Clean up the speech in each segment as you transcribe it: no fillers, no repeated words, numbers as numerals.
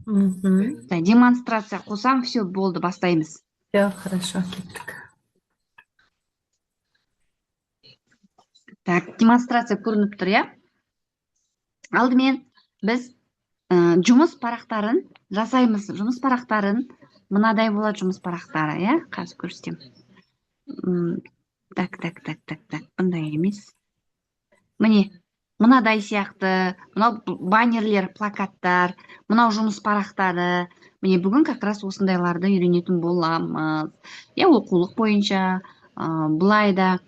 Мгм. Так, демонстрация қосам, все, болды, бастаймыз. Все, хорошо, кеттік. Так, демонстрация көрініп тұр, иә? Алдымен біз жұмыс парақтарын жасаймыз. Жұмыс парақтарын мынадай болады жұмыс парақтары, иә? Қазір көрсетемін. Так, бұндай емес. Міне, мынадай сияқты, мынау баннерлер, плакаттар, мынау жұмыс парақтары. Міне, бүгін как раз осындайларды үйренетін боламыз. Иә, оқулық бойынша, былай да.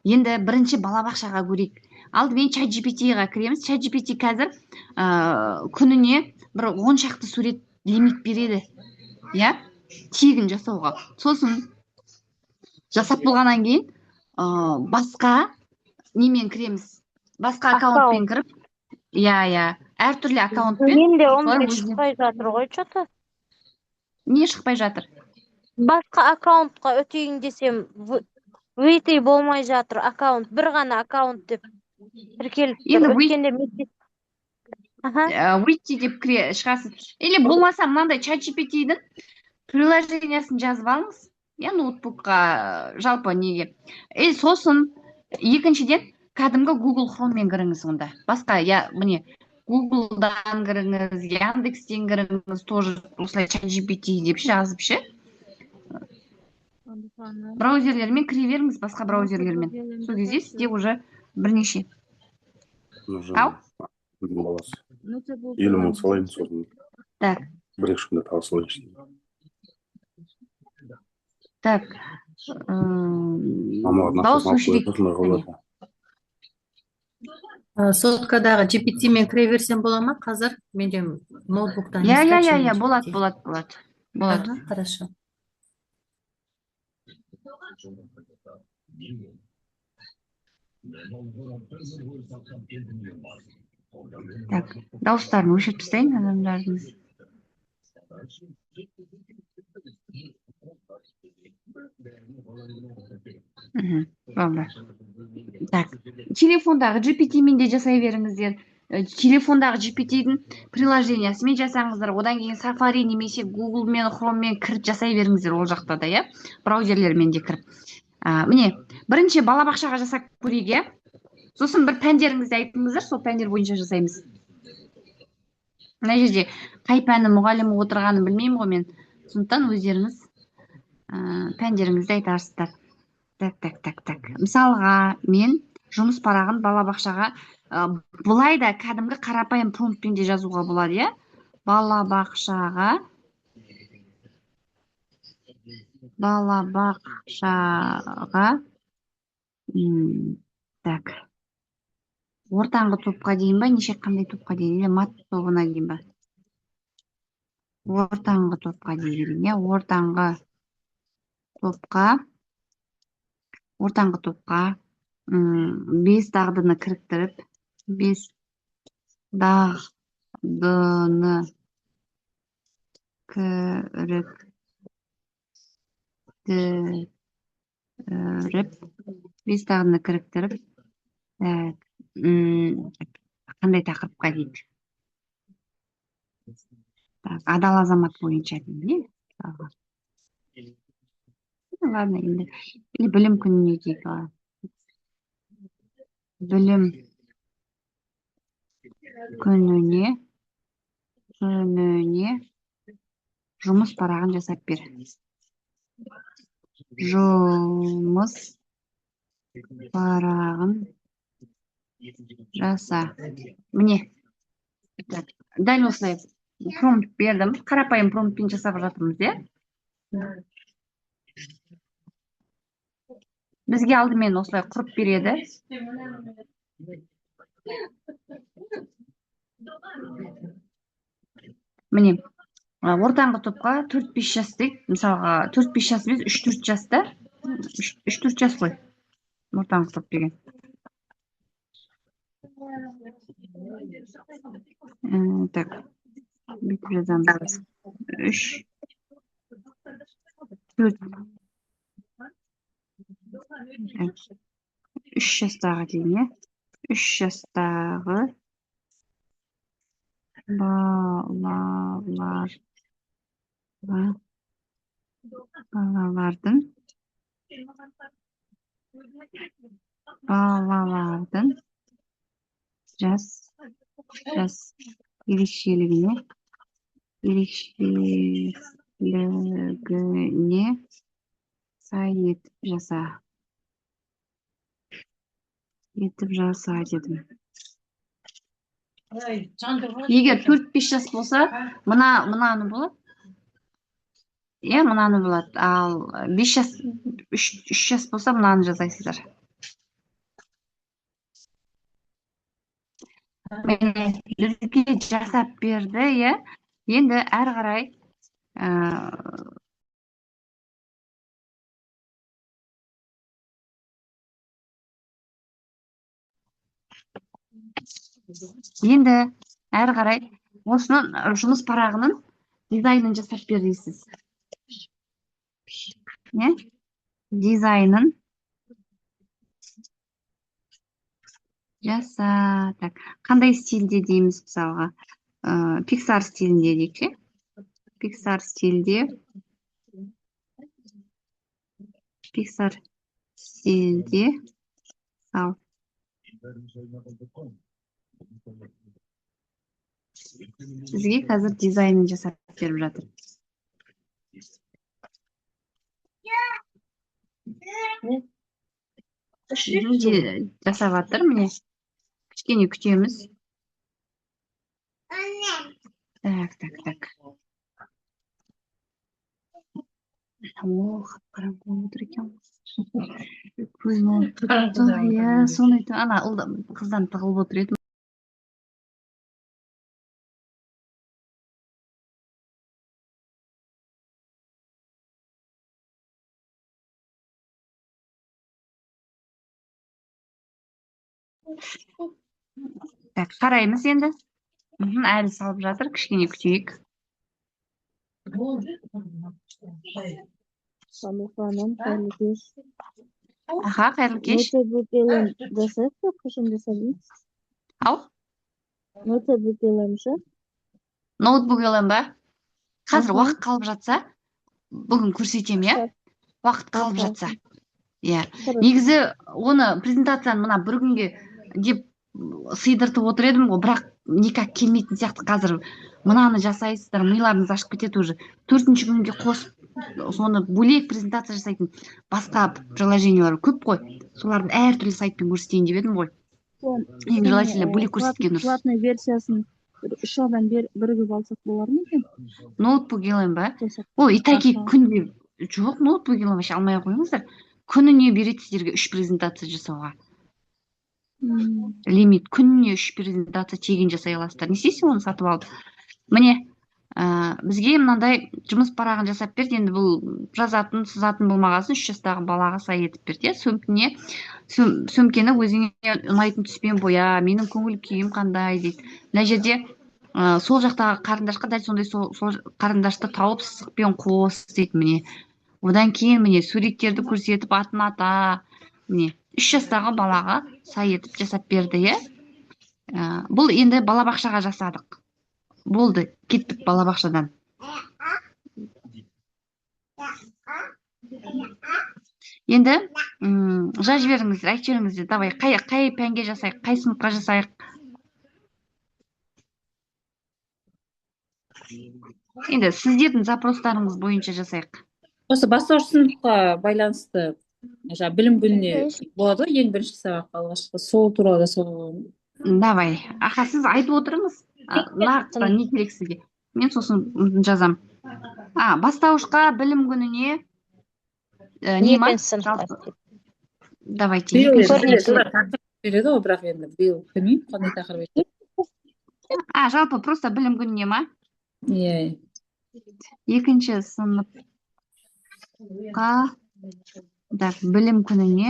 Енді бірінші балабақшаға көрейік. Алдымен чат GPT-ға кіреміз. Чат GPT қазір күніне бір 10 шақты сурет лимит береді. Иә? Тегін жасауға. Сосын жасап болғаннан кейін басқа немен кіреміз. Басқа аккаунтпен Аккаунт. кіріп, иә, әртүрлі аккаунтпен Менде солай 15 өзіне. шықпай жатыр ғой, что-то. Не шықпай жатыр? Басқа аккаунтқа өтейін десем, выйти болмай жатыр аккаунт. Бір ғана аккаунт деп тіркеліп тұр. Енді Өткенде мектеп. Аха. выйти деп кіре шығасыз. Или болмаса мынандай чат GPT-дің приложениясын жазып алыңыз. Я ноутбукқа жалпы неге. Сосын екіншіден кәдімгі Google Chrome'мен кіріңіз онда. Басқа, міне, Google'дан кіріңіз, Яндекстен кіріңіз, тоже осылай чат GPT деп жазып ше. Браузерлермен кіре беріңіз, басқа браузерлермен. Сол кезде сізде уже бірнеше. Ау? Баласы. Елімін салайын сосын. Так. Бір-екі күнде тағы салайын. Так. Дауыс өшірейік. Соткадағы GPT-мен кіре берсем бола ма қазір? Менде ноутбуктан не Я, скачивать? болады. Ага, хорошо. Так, дауыстарын өшіріп тастайын адамдардың. Болды. Так, телефондағы GPT-мен де жасай беріңіздер. Телефондағы GPT-дің приложениясымен жасаңыздар. Одан кейін Safari немесе Google-мен, Chrome-мен кіріп жасай беріңіздер ол жақта да, иә? Браузерлермен де кіріп. Міне, бірінші балабақшаға жасап көрейік, иә? Сосын бір пәндеріңізді айтыңыздар, сол пәндер бойынша жасаймыз. Мына жерде қай пәннің мұғалімі отырғанын білмеймін ғой мен. Сондықтан өздеріңіз пәндеріңізді айтарсыздар. Так. Мысалға, мен жұмыс парағын балабақшаға былай да кәдімгі қарапайым промптпен де жазуға болады, иә? Балабақшаға так. Ортаңғы топқа дейін ба, неше қандай топқа дейін, или мат тобына дейін ба? Ортаңғы топқа дейін, иә? Ортаңғы топқа 5 дағдыны кіріктіріп, 5 дағдыны кіріктіріп, қандай тақырыпқа дейді? Адал азамат бойынша дейді, не? Ладно, енді. Или білім күніне дейді. Білім күніне жұмыс парағын жасап бер. Жұмыс парағын жаса. Міне. Дәл осылай промпт бердім. Қарапайым промптпен жасап жатырмыз, иә? Бізге алдымен осылай құрып береді. Міне, ортаңғы топқа 4-5 жас дейді. Мысалға, 4-5 жас емес, 3-4 жаста. 3-4 жас қой. Ортаңғы топ деген. Так, бүйтіп жазамыз. 3 жастағы дейін, иә? 3 жастағы Balalardan jaz erişkiligine sahip yetib jasa dedim. Егер 4-5 жас болса, мынаны болады. Иә, мынаны болады. Ал 5 жас, 3 жас болса, мынаны жасайсыздар. Міне, бізге жасап берді, иә. Енді әрі қарай осының жұмыс парағының дизайнын жасап бересіз. Не? Дизайнын жаса. Так, қандай стильде дейміз мысалға? Pixar стилінде дейік, ше? Pixar стилде ал сізге қазір дизайнын жасап беріп жатыр. Жасап жатыр, міне. Кішкене күтеміз. Так. Ох, қараңғы отыр екен. Көзім тұрды. Иә, соны ана қыздан тығылып отыр еді. Так, қараймыз енді. Әлі салып жатыр, кішкене күтейік. Аха, қайырлы кеш. Ау? Ноутбук алам ба? Қазір уақыт қалып жатса, бүгін көрсетем, иә? Уақыт қалып жатса. Иә. Негізі оны презентацияны мына бір күнге деп сыйдыртып отыр едім ғой, бірақ никак келмейтін сияқты. Қазір мынаны жасайсыздар, миларыңыз ашып кетеді уже. 4-ші күнге қосып, соны бөлек презентация жасайтын басқа приложениялар көп қой. Солардың әртүрлі сайтпен көрсетейін деп едім ғой. Ең желательно бөлек көрсеткен дұрыс. Платный версиясын 3 адам бірігіп алсақ болар ма екен? Ноутбук алайын ба? Ой, итаки күнде жоқ, ноутбук вообще алмай қойыңыздар. Күніне береді сіздерге 3 презентация жасауға. Лимит күніне 3 презентация тегін жасай аласыздар. Не істейсің оны сатып алып? Міне, бізге мынандай жұмыс парағын жасап берді. Енді бұл жазатын, сызатын болмағасын 3 жастағы балаға сай етіп берді. Сөмкені өзіңе ұнайтын түспен боя, менің көңіл күйім қандай дейді. Мына жерде сол жақтағы қарындашқа дәл сондай сол қарындашты тауып сызықпен қос дейді, міне. Одан кейін міне суреттерді көрсетіп атын ата. Міне 3 жастағы балаға сай етіп жасап берді, е. Бұл енді балабақшаға жасадық. Болды, кеттік балабақшадан. Енді жаз жіберіңіздер, айтып жіберіңіздер. Давай, қай пәнге жасайық, қай сыныпқа жасайық? Енді сіздердің запростарыңыз бойынша жасайық. Осы бастауыш сыныпқа байланысты білім күніне болады, ең бірінші сабақ алғашқы сол туралы да сол. Давай. Аха, сіз айтып отырыңыз. Нақты не керек сізге? Мен сосын жазам. Бастауышқа білім күніне Екінші сыныпқа. Давайте. Береді ғой, бірақ енді биыл білмеймін қандай тақырып екен. Жалпы просто білім күніне ма? Иә. Екінші сыныпқа білім күніне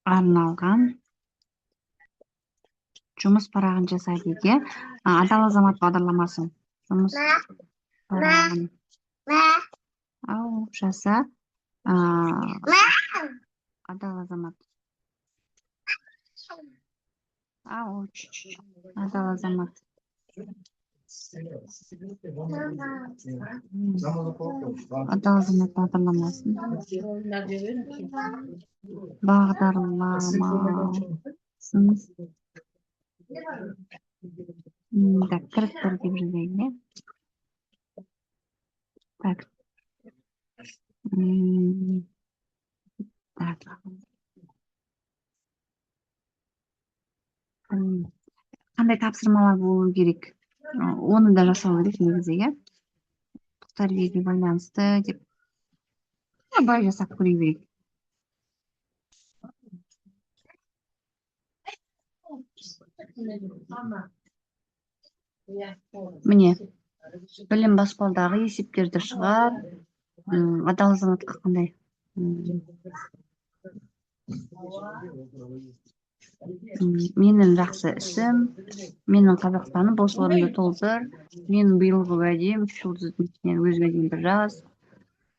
арналған жұмыс парағын жасайды, де. Адал азамат бағдарламасы. Жұмыс парағын жаса Адал азамат. Ау, адал азамат. Адал азамат бағдарламасын. Бағдарламасын. Так, кіріктір деп жазайын, иә? Так. Так. Қандай тапсырмалар болу керек? Оны да жасау керек негізі, иә? Тәрбиеге байланысты деп. Бай жасап көру керек. Міне, білім баспалдағы есептерді шығар. Адал азаматқа қандай? Менің жақсы ісім, менің Қазақстаным бос орынды толтыр, менің биылғы уәдем 3 жұлдыздың ішінен өз уәдемді жаз.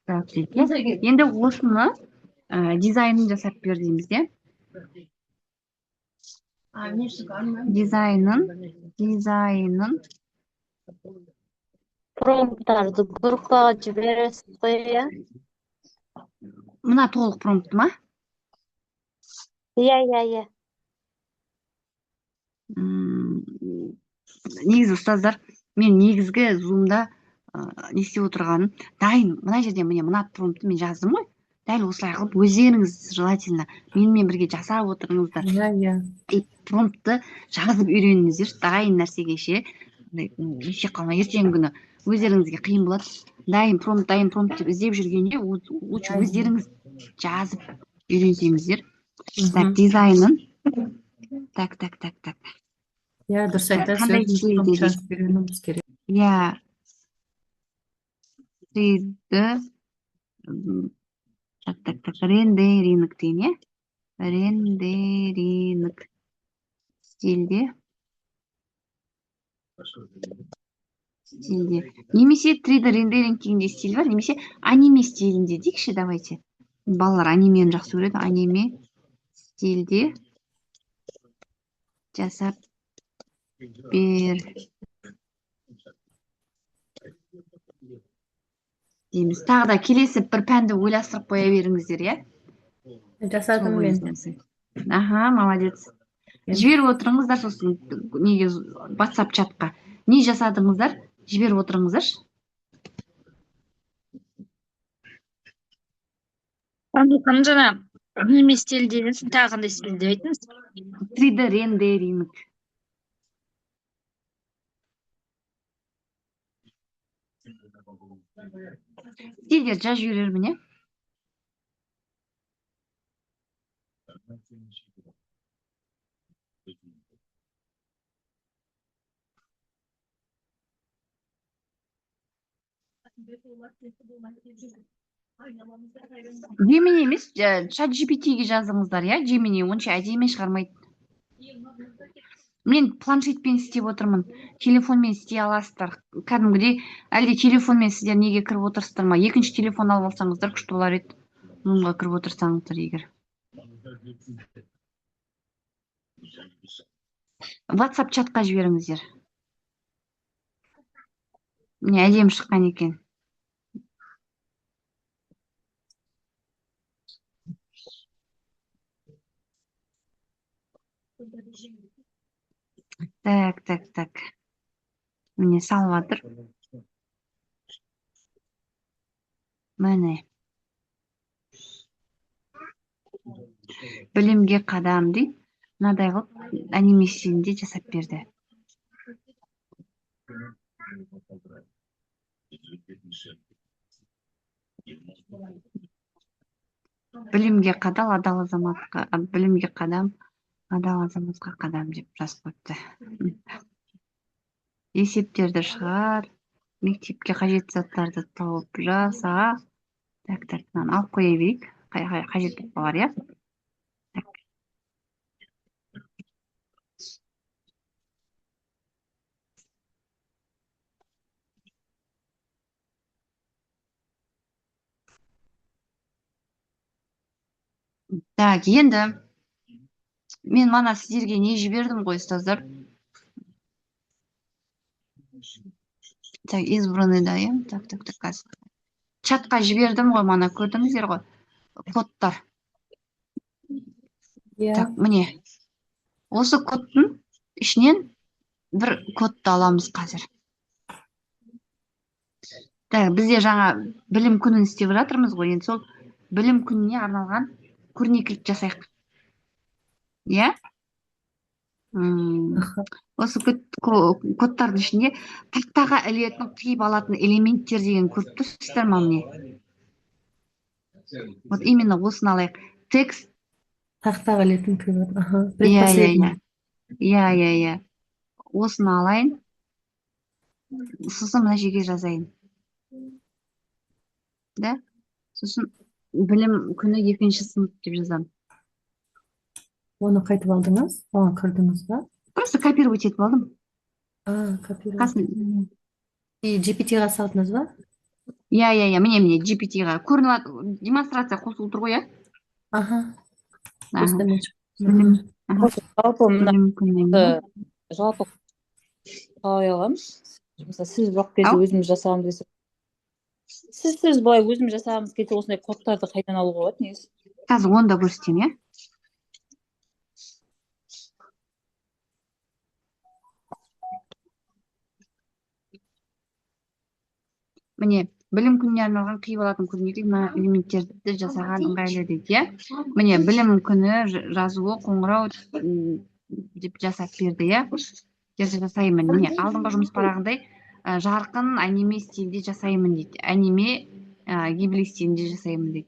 Енді осыны дизайнын жасап бер дейміз, иә? Дизайнын Промпттарды группаға жібересіз ғой, иә? мына толық промпт ма? Иә. Негізі ұстаздар, мен негізгі зумда не істеп отырғаным, дайын, мына жерде мына промптты мен жаздым ғой, дәл осылай қылып өздеріңіз желательно менімен бірге жасап отырыңыздар. Иә. Промптты жазып үйреніңіздер, дайын нәрсеге ше, неше қалмай ертеңгі күні өздеріңізге қиын болады. Дайын промпт деп іздеп жүргенде лучше өздеріңіз жазып үйренсеңіздер. Так, дизайнын. Так. Иә, дұрыс айтасыз. Қандай стильде жазып үйренуіміз керек. Иә. 3D рендеринг дейін, иә? Рендеринг стильде. Немесе 3D рендеринг дегенде стиль бар, немесе аниме стилінде дейікші, давайте. Балалар анимені жақсы көреді, аниме стилде жасап бер дейміз. Тағы да келесі бір пәнді ойластырып қоя беріңіздер, иә? Жасадым мен. Аха, молодец. Жіберіп отырыңыздар сосын неге WhatsApp чатқа. Не жасадыңыздар? Жіберіп отырыңыздаршы. Жаңа аниме стиль дегенсің, тағы қандай стиль деп айтыңыз? 3D рендеринг. Стильдер жазып жіберермін, иә? Gemini емес, чат GPT-ге жазыңыздар, иә? Gemini онша әдемі шығармайды. Мен планшетпен істеп отырмын. Телефонмен істей аласыздар. Кәдімгідей, әлде телефонмен сіздер неге кіріп отырсыздар ма? Екінші телефон алып алсаңыздар күшті болар еді. Зумға кіріп отырсаңыздар егер. WhatsApp чатқа жіберіңіздер. Міне әдемі шыққан екен. Так. Міне салып жатыр. Міне. Білімге қадам дейді. Мынадай қылып аниме стилінде жасап берді. Білімге қадам, адал азаматқа, білімге қадам, адал азаматқа қадам деп жазып қойыпты. Есептерді шығар, мектепке қажетті заттарды тауып жаса. Так, мынаны алып қоя берейік. Қажет болып қалар, иә? Так, енді мен мана сіздерге не жібердім ғой, ұстаздар. Так, избранный, да, иә? Так, қазір. Чатқа жібердім ғой, мана көрдіңіздер ғой. Кодтар. Иә. Так, міне. Осы кодтың ішінен бір кодты аламыз қазір. Так, бізде жаңа білім күнін істеп жатырмыз ғой, енді сол білім күніне арналған көрнекілік жасайық. Иә? Осы кодтардың ішінде тақтаға ілетін, қиып алатын элементтер деген көріп тұрсыздар ма міне? Вот именно осыны алайық. Текст. Тақтаға ілетін күйбат. Аха. Иә. Предпоследний. Иә. Осыны алайын. Сосын мына жерге жазайын. Да? Сосын білім күні 2-ші сынып деп жазамын. Оны қайтып алдыңыз? Оған кірдіңіз ба? Просто копировать етіп алдым. Копировать. И GPT-ға салдыңыз ба? Иә, міне GPT-ға. Көрініп демонстрация қосылып тұр ғой, иә? Аха. Жалпы мына Білім күні. жалпы қалай аламыз? Мысалы, сіз жоқ кезде өзіміз жасағымыз келсе. Сіз былай өзіміз жасағымыз келсе, осындай кодтарды қайдан алуға болады, негізі? Қазір оны да көрсетейін, иә? Міне, білім күніне арналған қиып алатын көрнекілік элементтерді жасаған ыңғайлы дейді, иә? Міне, білім күні жазуы қоңырау деп жасап берді, иә? Жасаймын. Міне, алдыңғы жұмыс парағындай жарқын аниме стилде жасаймын дейді. Аниме гибли стилінде жасаймын дейді.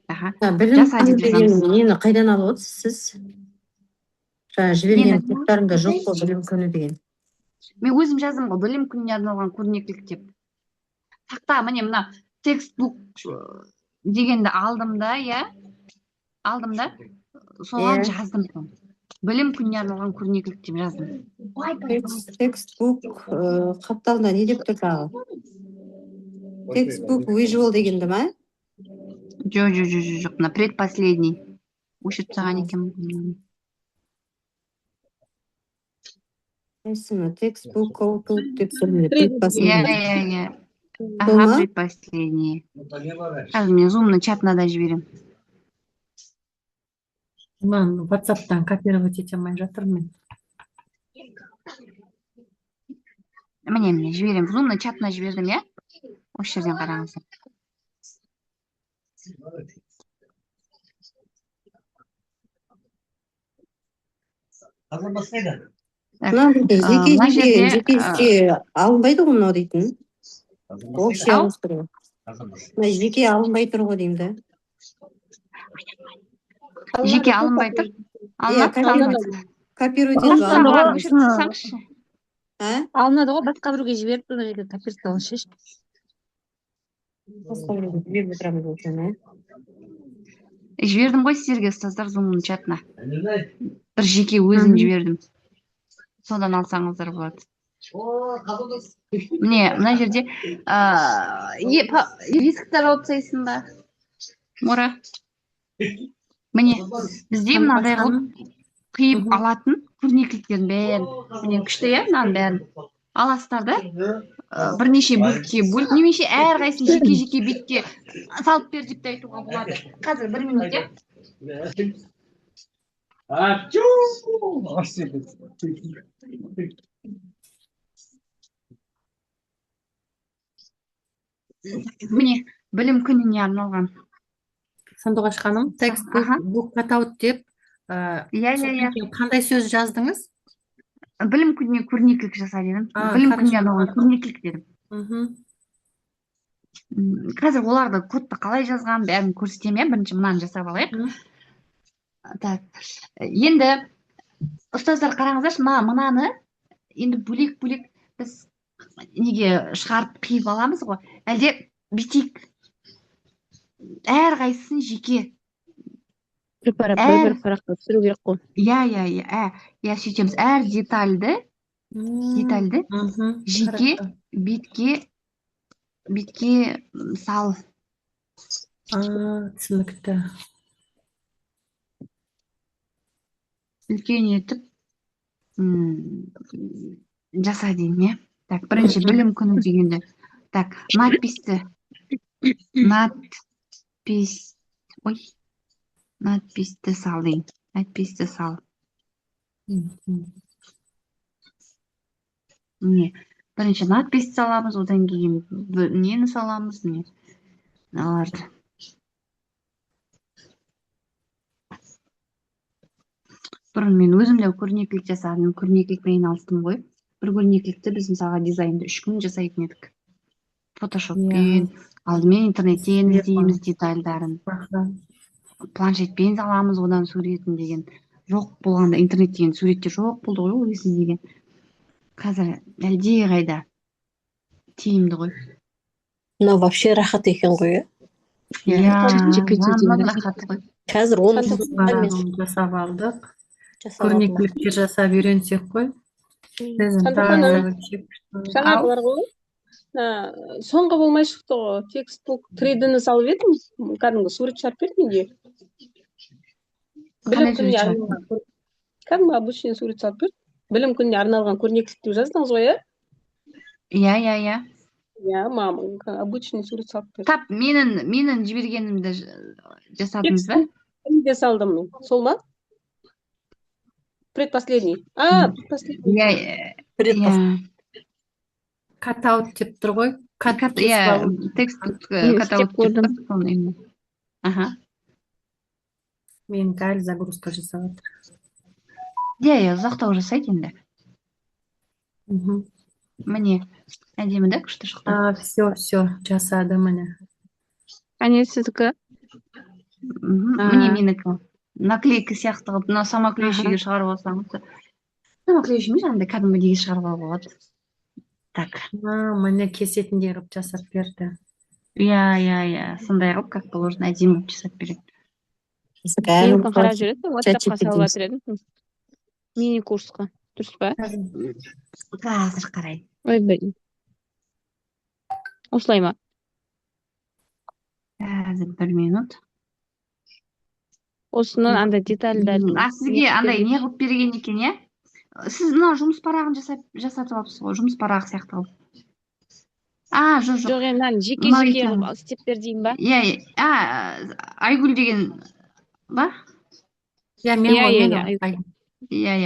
Білім күні деген нені қайдан алып отырсыз сіз? Жаңа жіберген кодтарында жоқ қой білім күні деген. Мен өзім жаздым ғой, білім күніне арналған көрнекілік деп. Тақта, міне мына текстбук дегенді алдым да, иә? Алдым да, соған жаздым. Білім күніне арналған көрнекілік деп жаздым. Текстбук қапталында не деп тұр дағы? Текстбук visual дегенді ма? Жоқ, мына предпоследний. Өшіріп тастаған екен. Қайсыны? Текстбук outlook деп тұр. Предпоследний. Иә. Ага, предпоследний. Қазір мен зумның чатына да жіберем. Мен WhatsApp-тан копировать ете алмай жатырмын. Міне, жіберем. Зумның чатына жібердім, иә? Осы жерден қараңыздар. Жеке алынбайды ғой мынау дейтін. Общий алып тұр ғой. Жеке алынбай тұр ғой деймін да. Жеке алынбай тұр? Копировать алынады ғой, басқа біреуге жіберіп, соны жерге копировать шеш. Жібердім ғой сіздерге, ұстаздар, зумның чатына. Бір жеке өзін жібердім. Содан алсаңыздар болады. Міне, мына жерде есікті алып тастайсың ба? Мора. Міне, бізде мынандай қылып қиып алатын көрнекіліктердің бәрін. Міне, күшті, иә, мынаның бәрін. Аласыздар да, бірнеше бөлікке бөліп, немесе әрқайсысын жеке-жеке бетке салып бер деп те айтуға болады. Қазір 1 минут, иә? Міне, білім күніне арналған. Сандуғаш ханым, текстбук cutout деп, қандай сөз жаздыңыз? Білім күніне көрнекілік жаса дедім. Білім күніне арналған көрнекілік дедім. Қазір оларды кодты қалай жазған бәрін көрсетем, иә? Бірінші мынаны жасап алайық. Так, енді ұстаздар қараңыздаршы, мынаны енді бөлек-бөлек біз неге шығарып қиып аламыз ғой? Әлде бүйтейік, әрқайсысын жеке бір параққа түсіру керек қой. Иә, сөйтеміз. Әр детальді жеке бетке сал. Түсінікті. үлкен етіп жаса дейін, иә. Так, бірінші білім күні дегенде. Так, надписті сал дейін. Надписті сал. Міне, бірінші надписті саламыз, одан кейін нені саламыз, міне, аларды. Бұрын мен өзім де көрнекілік жасадым, көрнекілікпен айналыстым ғой. Бір көрнекілікті біз мысалға дизайнды 3 күн жасайтын едік. Фотошоппен, алдымен интернеттен іздейміз детальдарын. Планшетпен саламыз одан суретін деген. Жоқ болғанда интернет деген суреттер жоқ болды ғой, ол кезде деген. Қазір әлде қайда тиімді ғой. Мына вообще рахат екен ғой, рахат ғой. Қазір оны жасап алдық. Көрнекіліктер жасап үйренсек қой. Жаңа бар ғой. Соңғы болмай шықты ғой. Текстбук 3D-ні салып едім. Кәдімгі сурет шығарып берді менде. Білім күніне арналған. Кәдімгі обычный сурет салып берді. Білім күніне арналған көрнекілік деп жаздыңыз ғой, Иә. Иә, мамам обычный сурет салып берді. Тап, менің жібергенімді жасадыңыз ба? Де салдым мен. Сол ма? Предпоследний. Предпоследний. Иә. Катаут деп тұр ғой. Текстбук катаут деп тұр. Аха. Мен дәл загрузка жасап жатыр. Иә, ұзақтау жасайды енді. Міне, әдемі да, күшті шықты. Все, жасады міне. Әне сіздікі? Міне менікі. Наклейка сияқты қылып, мына самоклеющиге шығарып алсаңыз. Самоклеющий ме жаңағыдай кәдімгідей шығарып алуға болады. Так. Міне кесетіндей қылып жасап берді. Иә. Сондай қылып, как положено, әдемі қылып жасап береді. Менікін қарап жүреді, WhatsApp-қа салып жатыр едім. Мини-курсқа. Дұрыс па? Қазір қарайды. Ой, блин. Осылай ма? Қазір 1 минут. Осыны андай детальдар. Сізге андай не қылып берген екен, иә? Сіз мына жұмыс парағын жасатып алыпсыз ғой, жұмыс парағы сияқты қылып. Жоқ. Жоқ, енді жеке қылып істеп бер дейін ба? Иә. Айгүл деген ба? Иә.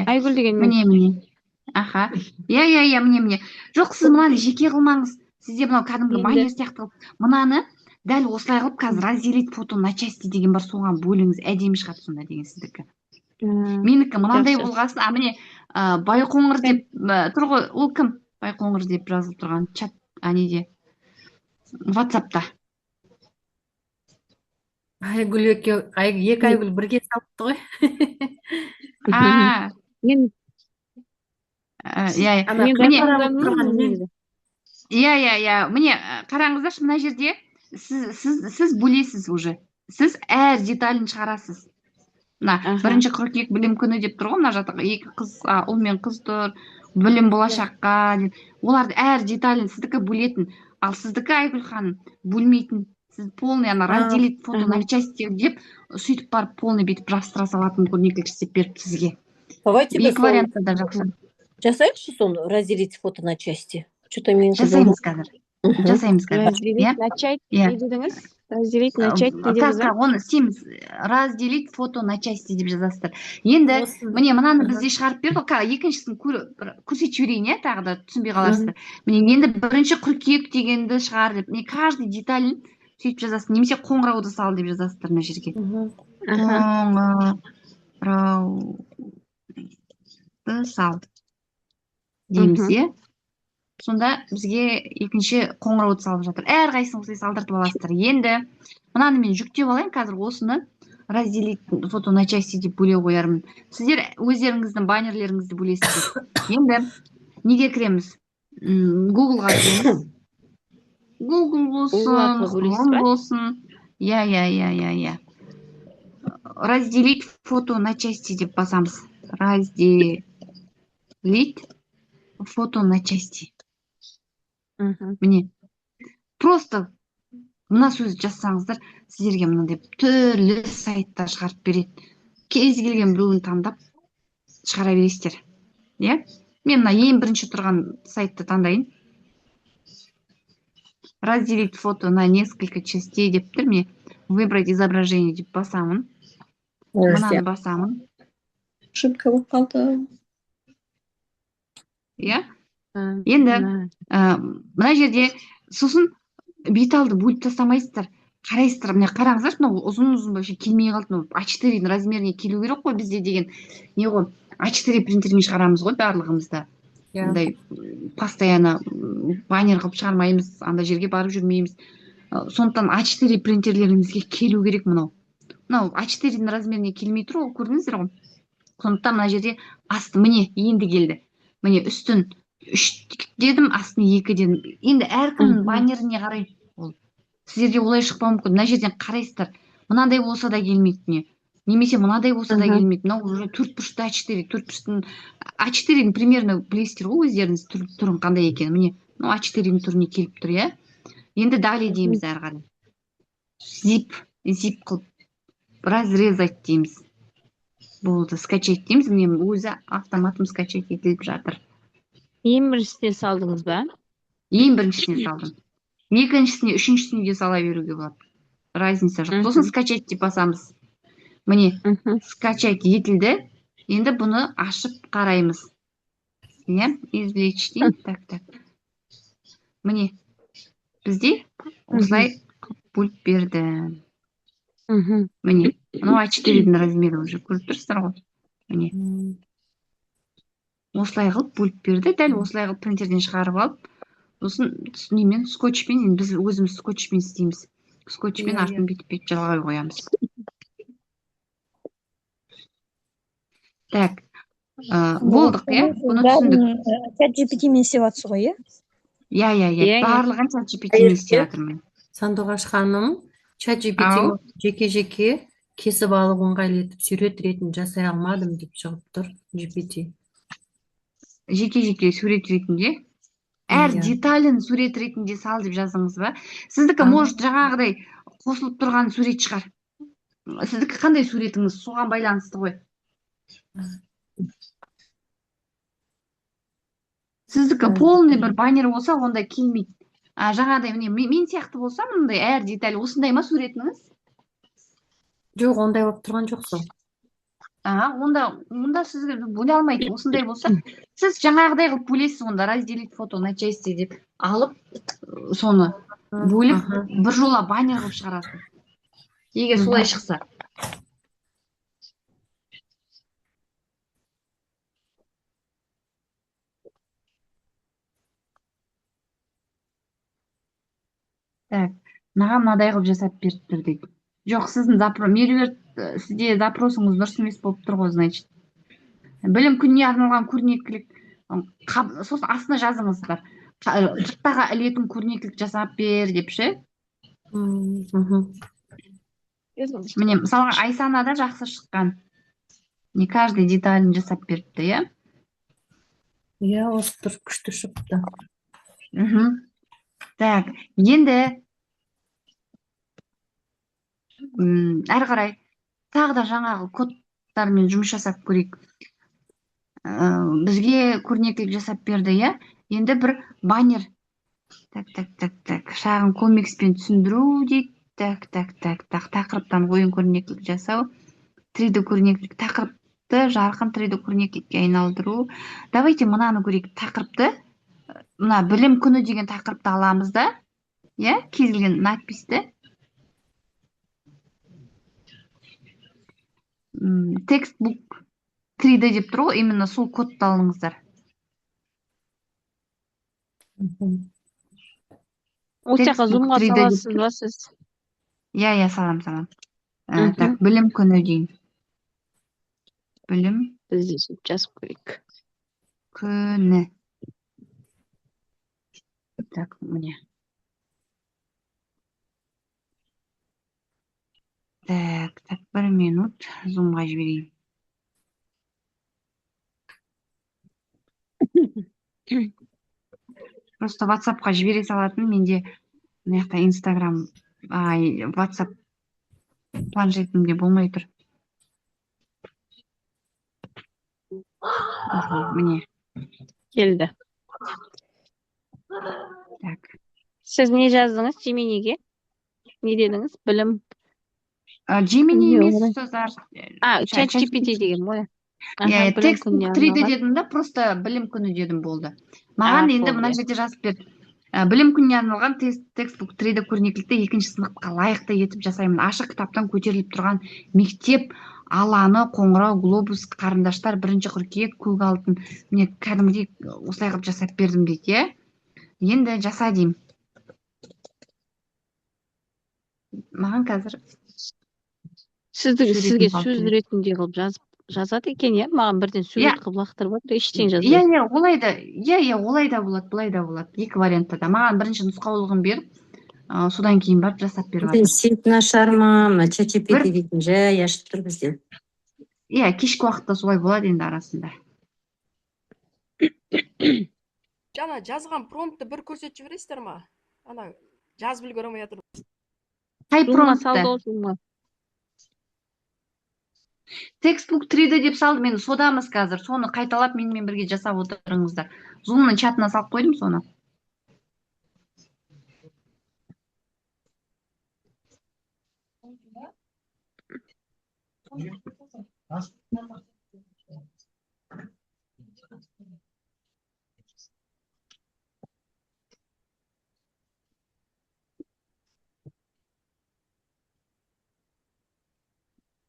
Айгүл деген мен. Міне. Аха. Иә, міне. Жоқ, сіз мынаны жеке қылмаңыз. Сізде мынау кәдімгі баннер сияқты қылып, мынаны дәл осылай қылып, қазір разделить фото на части деген бар, соған бөліңіз, әдемі шығады сонда деген сіздікі. Менікі мынандай болғасын, міне Байқоңыр деп тұр ғой, ол кім? Байқоңыр деп жазылып тұрған чат, неде? WhatsApp-та. Екі Айгүл бірге салыпты ғой. Иә. Міне, қараңыздаршы, мына жерде сіз бөлесіз уже. Сіз әр деталін шығарасыз. Бірінші 42 білім күні деп тұр ғой, мына жатыр, 2 қыз, ұл мен қыз тұр, білім болашаққа. Оларды әр деталін сіздікі бөлетін. Ал сіздікі, Айгүл ханым, бөлмейтін. Сіз полный разделить фото на части деп, сөйтіп барып полный бетіп жабыстыра салатын көрнекілік істеп беріп сізге. Екі вариантта да жақсы. Жасайықшы соны, разделить фото на части. Жасаймыз қазір. Разделить на части дедіңіз? Разделить на части дедіңіз? Так, оны істейміз. Разделить фото на части деп жазасыздар. Енді, міне, мынаны бізде шығарып берді, екіншісін көрсетіп жіберейін, тағы да түсінбей қаларсыздар. Міне, енді бірінші қыркүйек дегенді шығар деп, міне, каждый деталін сөйтіп жазасыз, немесе қоңырауды сал деп жазасыздар мына жерге. Қоңырауды сал дейміз, иә? Сонда бізге екінші қоңырауды салып жатыр. Әрқайсысын осылай салдыртып аласыздар. Енді мынаны мен жүктеп алайын, қазір осыны разделить фото на части деп бөле қоярмын. Сіздер өздеріңіздің баннерлеріңізді бөлесіздер. Енді неге кіреміз? Google-ға кіреміз. Google болсын, Chrome болсын. Иә. Разделить фото на части деп басамыз. Разделить фото на части. Міне. Просто мына сөзді жазсаңыздар, сіздерге мынандай түрлі сайттар шығарып береді. Кез келген біреуін таңдап шығара бересіздер. Иә? Мен мына ең бірінші тұрған сайтты таңдайын. Разделить фото на несколько частей деп тұр. Міне выбрать изображение деп басамын. Мынаны басамын. Ошибка болып қалды. Иә? Енді мына жерде сосын бет алды бөліп тастамайсыздар. Қарайсыздар, міне қараңыздар, мынау ұзын вообще келмей қалды. Мынау А4 размеріне келу керек қой бізде деген. Не ғой? А4 принтермен шығарамыз ғой барлығымызда. Мындай постоянно баннер қылып шығармаймыз, анда жерге барып жүрмейміз. Сондықтан А4 принтерлерімізге келу керек мынау. Мынау А4 размеріне келмей тұр, ол көрдіңіздер ғой. Сондықтан мына жерде асты міне енді келді. Міне үстін 3 дедім, астын 2 дедім. Енді әркімнің баннеріне қарай ол. Сіздерге олай шықпауы мүмкін. Мына жерден қарайсыздар. Мынандай болса да келмейді. Немесе мынадай болса да келмейді. Мынау уже 4 бұрышты А4. 4 бұрыштың А4-дің примерно білесіздер ғой өздеріңіз түрін қандай екенін. Міне, мынау А4-дің түріне келіп тұр, иә. Енді далее дейміз әрі қарай. Zip қылып разрезать дейміз. Болды, скачать дейміз. Міне өзі автоматом скачать етіліп жатыр. Ең біріншісіне салдыңыз ба? Ең біріншісіне салдым. Екіншісіне, үшіншісіне де сала беруге болады. Разница жоқ. Сосын скачать деп басамыз. Міне, скачать етілді. Енді бұны ашып қараймыз. Иә, извлечь деймін. Так. Міне, бізде осылай бөліп берді. Міне, мынау А4-дің размері уже көріп тұрсыздар ғой. Міне. Осылай қылып бөліп берді. Дәл осылай қылып принтерден шығарып алып, сосын немен скотчпен, біз өзіміз скотчпен істейміз. Скотчпен артын бетіп жалғай қоямыз. Так, болдық, иә? Бұны түсіндік. Чат GPT-мен істеп жатсыз ғой, иә? Иә. Барлығын чат GPT-мен істеп жатырмын. Сандуғаш ханым, чат GPT жеке-жеке кесіп алып ыңғайлы етіп сурет ретін жасай алмадым деп шығып тұр GPT. Жеке-жеке сурет ретінде әр деталін сурет ретінде сал деп жаздыңыз ба? Сіздікі может жаңағыдай қосылып тұрған сурет шығар. Сіздікі қандай суретіңіз соған байланысты ғой. Сіздікі полный бір баннер болса, онда келмейді. Жаңағыдай мен сияқты болса, мындай әр деталь осындай ма суретіңіз? Жоқ, ондай болып тұрған жоқ сол. Онда сізге бөле алмайды. Осындай болса, сіз жаңағыдай қылып бөлесіз, онда разделить фото на части деп алып, соны бөліп, бір жола баннер қылып шығарасыз. Егер солай шықса. Так, маған мынадай қылып жасап беріп тұр дейді. Жоқ, сіздің меруерт, сізде запросыңыз дұрыс емес болып тұр ғой, значит. Білім күніне арналған көрнекілік, сосын астына жазыңыздар. Жұрттаға ілетін көрнекілік жасап бер деп ше. Міне, мысалға Айсанада жақсы шыққан. Не каждый деталін жасап беріпті, иә? Иә, осы тұр күшті шықты. Так, енді әрі қарай тағы да жаңағы кодтармен жұмыс жасап көрейік. Бізге көрнекілік жасап берді, иә? Енді бір баннер. Так. Шағын комикспен түсіндіру дейді. Так. Тақырыптан ойын көрнекілік жасау. 3D көрнекілік. Тақырыпты жарқын 3D көрнекілікке айналдыру. Давайте мынаны көрейік. Тақырыпты. Мына білім күні деген тақырыпты аламыз да. Иә? Кез келген надписті. Текстбук 3D деп тұр ғой, именно сол кодты алыңыздар. Осы жаққа зумға саласыз ба сіз? Иә, салам. Так, білім күні дейін. Білім Біз жазып көрейік. күні. Так, міне. Так, 1 минут зумға жіберейін. Просто WhatsApp-қа жібере салатын, менде мына жақта Instagram, WhatsApp планшетімде болмай тұр. Міне. келді. Так. Сіз не жаздыңыз Gemini'ге? Не дедіңіз? Білім. Gemini Не емес олай? ұстаздар. ChatGPT деген ғой. Иә, Білім текст күніне 3D арналған. дедім да, просто білім күні дедім болды. Маған енді болды. мына жерде жазып берді. Білім күніне арналған текстбук 3D көрнекілікті 2-ші сыныпқа лайықты етіп жасаймын. Ашық кітаптан көтеріліп тұрған мектеп, аланы, қоңырау, глобус, қарындаштар, 1 қыркүйек, көк алтын. Міне кәдімгідей осылай қылып жасап бердім дейді, иә. Енді жаса деймін. Маған қазір Сізге суретін сөз салып ретінде қылып жазады екен, иә? Маған бірден сурет қылып лақтырып отыр, ештеңе Иә, жазбайды. иә, олай да болады, былай да болады. Екі вариантта да. Маған бірінші нұсқаулығын беріп, содан кейін барып жасап беріп жатыр. Сет нашар ма, мына ChatGPT дейтін жай ашып тұр бізде. Иә, кешкі уақытта солай болады енді арасында. Жана жазған промптты бір көрсетіп жібересіздер ма? Ана жазып үлгере алмай жатыр. Қай Зумға промптты? салды ғой, зумға. Текстбук 3D деп салды, мен содамыз қазір. Соны қайталап менімен бірге жасап отырыңыздар. Зумның чатына салып қойдым соны.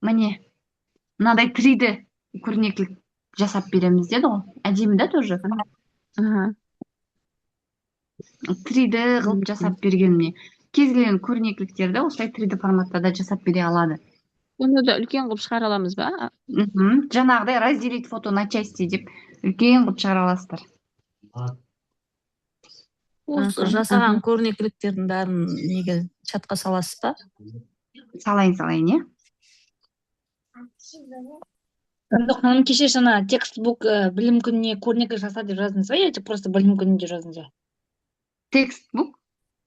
Міне, мынандай 3D көрнекілік жасап береміз деді ғой. Әдемі да тоже. 3D қылып жасап бергеніне. Кез келген көрнекіліктерді осылай 3D форматта да жасап бере алады. Оны да үлкен қылып шығара аламыз ба? Жаңағыдай разделить фото на части деп үлкен қылып шығара аласыздар. Осы жасаған көрнекіліктердің бәрін неге чатқа саласыз ба? Салайын, иә? Ханым, кеше жаңа текстбук білім күніне көрнекілік жаса деп жаздыңыз ба, я просто білім күнінде жаздыңыз ба? Текстбук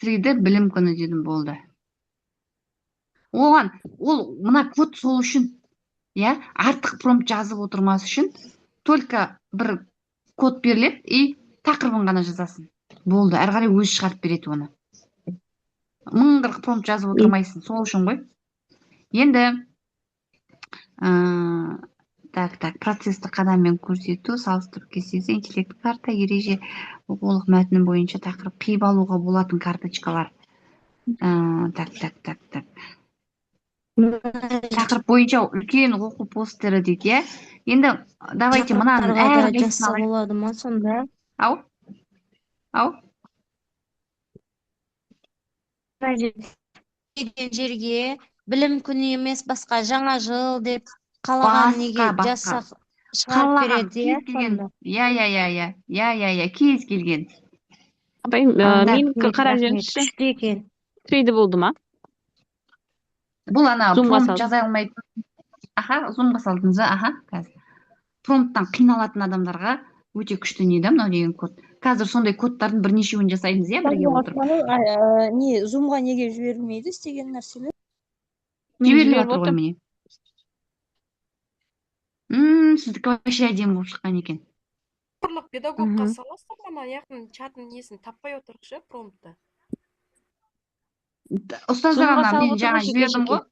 3D білім күні дедім болды. Оған, ол мына код сол үшін, иә, артық промпт жазып отырмас үшін, только бір код беріледі и тақырыбын ғана жазасың. Болды, әрі қарай өзі шығарып береді оны. 1040 промпт жазып отырмайсың, сол үшін ғой. Енді так, процесті қадаммен көрсету, салыстыру кестесі, интеллект карта, ереже, оқулық мәтіні бойынша тақырып қиып алуға болатын карточкалар. Так. Тақырып бойынша үлкен оқу постері дейді, иә? Енді давайте мынаны жаса болады ма сонда? Ау? Деген жерге білім күні емес, басқа жаңа жыл деп қалаған неге жазсақ шығарып береді, иә? Кез келген. Апай, менікі қарап жүріңізші. Күшті екен. 3D болды ма? Бұл ана Зумға промпт салдым. жаза алмайтын. Зумға салдыңыз, қазір. Промпттан қиналатын адамдарға өте күшті не да мынау деген код. Қазір сондай кодтардың бірнешеуін жасаймыз, иә, бірге отырып. Не, зумға неге жіберілмейді істеген нәрселер? Жіберіліп жатыр ғой міне. Сіздікі вообще әдемі болып шыққан екен. Барлық педагогқа саласыздар ма? Яғни чаттың несін таппай отырықшы промптты. Ұстаздарға мен жаңа жібердім ғой.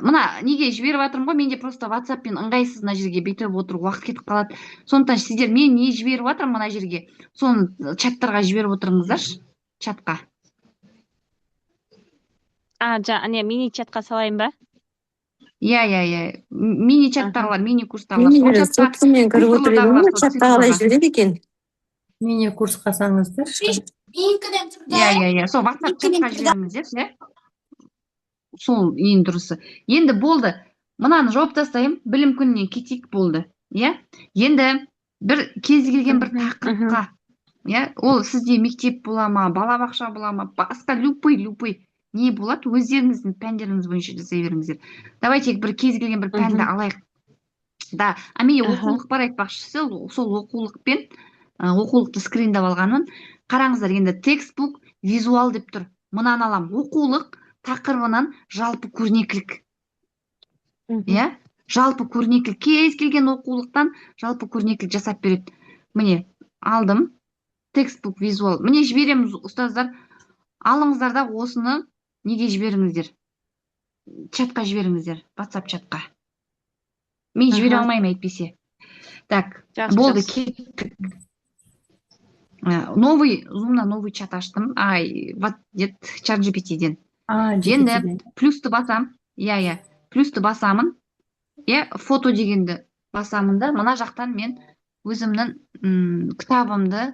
Мына неге жіберіп жатырмын ғой, менде просто WhatsApp-пен ыңғайсыз мына жерге бүйтіп отыру уақыт кетіп қалады. Сондықтан сіздер мен не жіберіп жатырмын мына жерге, соны чаттарға жіберіп отырыңыздаршы, чатқа. Не, мини чатқа салайын ба? Иә. Мини чаттағылар, мини курстағылар. Мен көріп отыр едім ғой, чатқа қалай жібереді екен. Мини курс қасаңыздар. Иә. Сол WhatsApp чатқа жіберіңіздер, иә? Сол ең дұрысы. Енді болды. Мынаны жауып тастайым, білім күніне кетейік болды. Иә? Енді бір кез келген бір тақырыпқа, иә? Ол сізде мектеп бола ма, балабақша бола ма, басқа любой не болады, өздеріңіздің пәндеріңіз бойынша жасай беріңіздер. Давайте бір кез келген бір пәнді алайық. Да, менде оқулық бар айтпақшысы, сол оқулықпен оқулықты скриндап алғанмын. Қараңыздар, енді текстбук визуал деп тұр. Мынаны алам, оқулық тақырыбынан жалпы көрнекілік. Иә? жалпы көрнекілік кез келген оқулықтан жалпы көрнекілік жасап береді. Міне алдым текстбук визуал. Міне жібереміз ұстаздар. Алыңыздар да осыны неге жіберіңіздер? Чатқа жіберіңіздер, WhatsApp чатқа. Мен жібере алмаймын әйтпесе. Так, болды, кеттік. Новый чат аштым. Чат GPT-ден. Енді плюсты басам. Плюсты басамын. Фото дегенді басамын да, мына жақтан мен өзімнің кітабымды,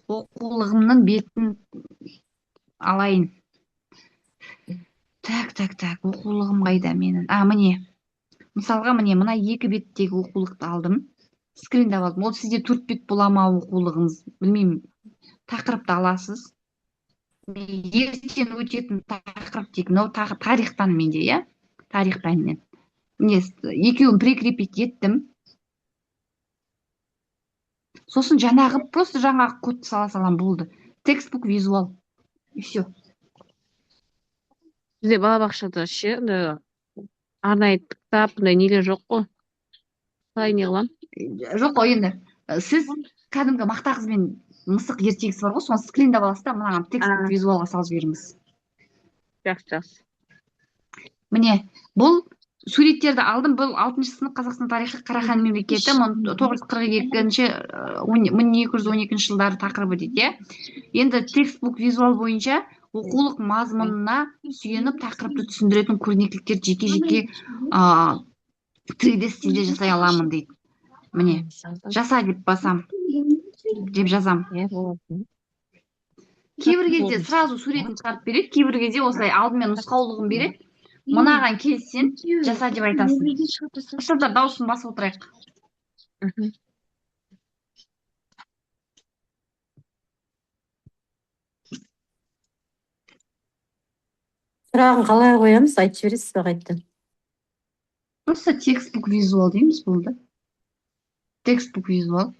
оқулығымның бетін алайын. Так, оқулығым қайда менің? Міне. Мысалға, міне, мына 2 беттегі оқулықты алдым. Скриндап алдым. Ол сізде 4 бет бола ма оқулығыңыз? Білмеймін. Тақырыпты аласыз. Ертең өтетін тақырып дейік. Мынау тарихтан менде, тарих пәнінен. Міне, екеуін прикрепить еттім. Сосын просто жаңағы кодты сала салам болды. Текстбук визуал. И все. Бізде балабақшада арнайы кітап, нелер жоқ қой. Қалай не қыламын? Жоқ қой енді. Сіз кәдімгі мақта қыз бен мысық ертегісі бар ғой, соны скриндап аласыз да, мынаған текстбук визуалға салып жіберіңіз. Жақсы. Міне, бұл суреттерді алдым. Бұл 6-шы сынып Қазақстан тарихы Қарахан мемлекеті 1942-1212 жылдары тақырыбы дейді. Енді текстбук визуал бойынша оқулық мазмұнына сүйеніп тақырыпты түсіндіретін көрнекіліктер жеке-жеке 3D стилде жасай аламын дейді. Міне, жаса деп басам, деп жазам. Кейбір кезде сразу суретін шығарып береді, кейбір кезде осылай алдымен нұсқаулығын береді. Мынаған келсен, жаса деп айтасың. Ұстаздар, дауысын басып отырайық. Сұрағын қалай қоямыз, айтып жібересіз бе қайтты? Просто текстбук визуал дейміз болды. Текстбук визуал.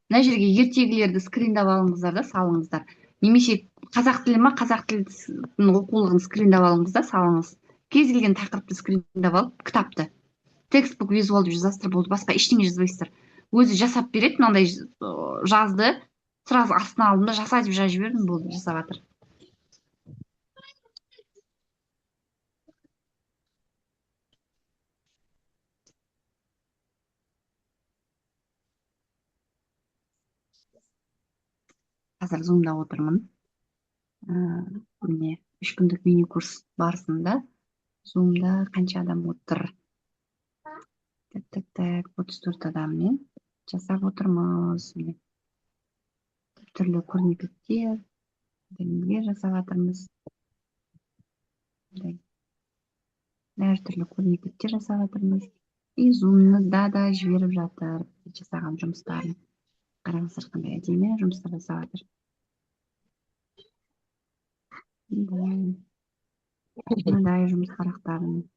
Мына жерге ертегілерді скриндап алыңыздар да салыңыздар. Немесе қазақ тілі ма, қазақ тілінің оқулығын скриндап алыңыз да салыңыз. Кез келген тақырыпты скриндап алып, кітапты. Текстбук визуал деп жазасыздар болды, басқа ештеңе жазбайсыздар. Өзі жасап береді, мынандай жазды, сразу астына алдым да жаса деп жазып жібердім, болды, жасап жатыр. Қазір зумда отырмын. Міне, 3 күндік мини курс барысында зумда қанша адам отыр? 34 адаммен жасап отырмыз. Түрлі көрнекіліктер, нелер жасап жатырмыз. Әртүрлі көрнекіліктер жасап жатырмыз. И зумда да жіберіп жатыр жасаған жұмыстарын. Қараңыздар, қандай әдемі жұмыстар жасап жатыр. Мындай жұмыс парақтарын.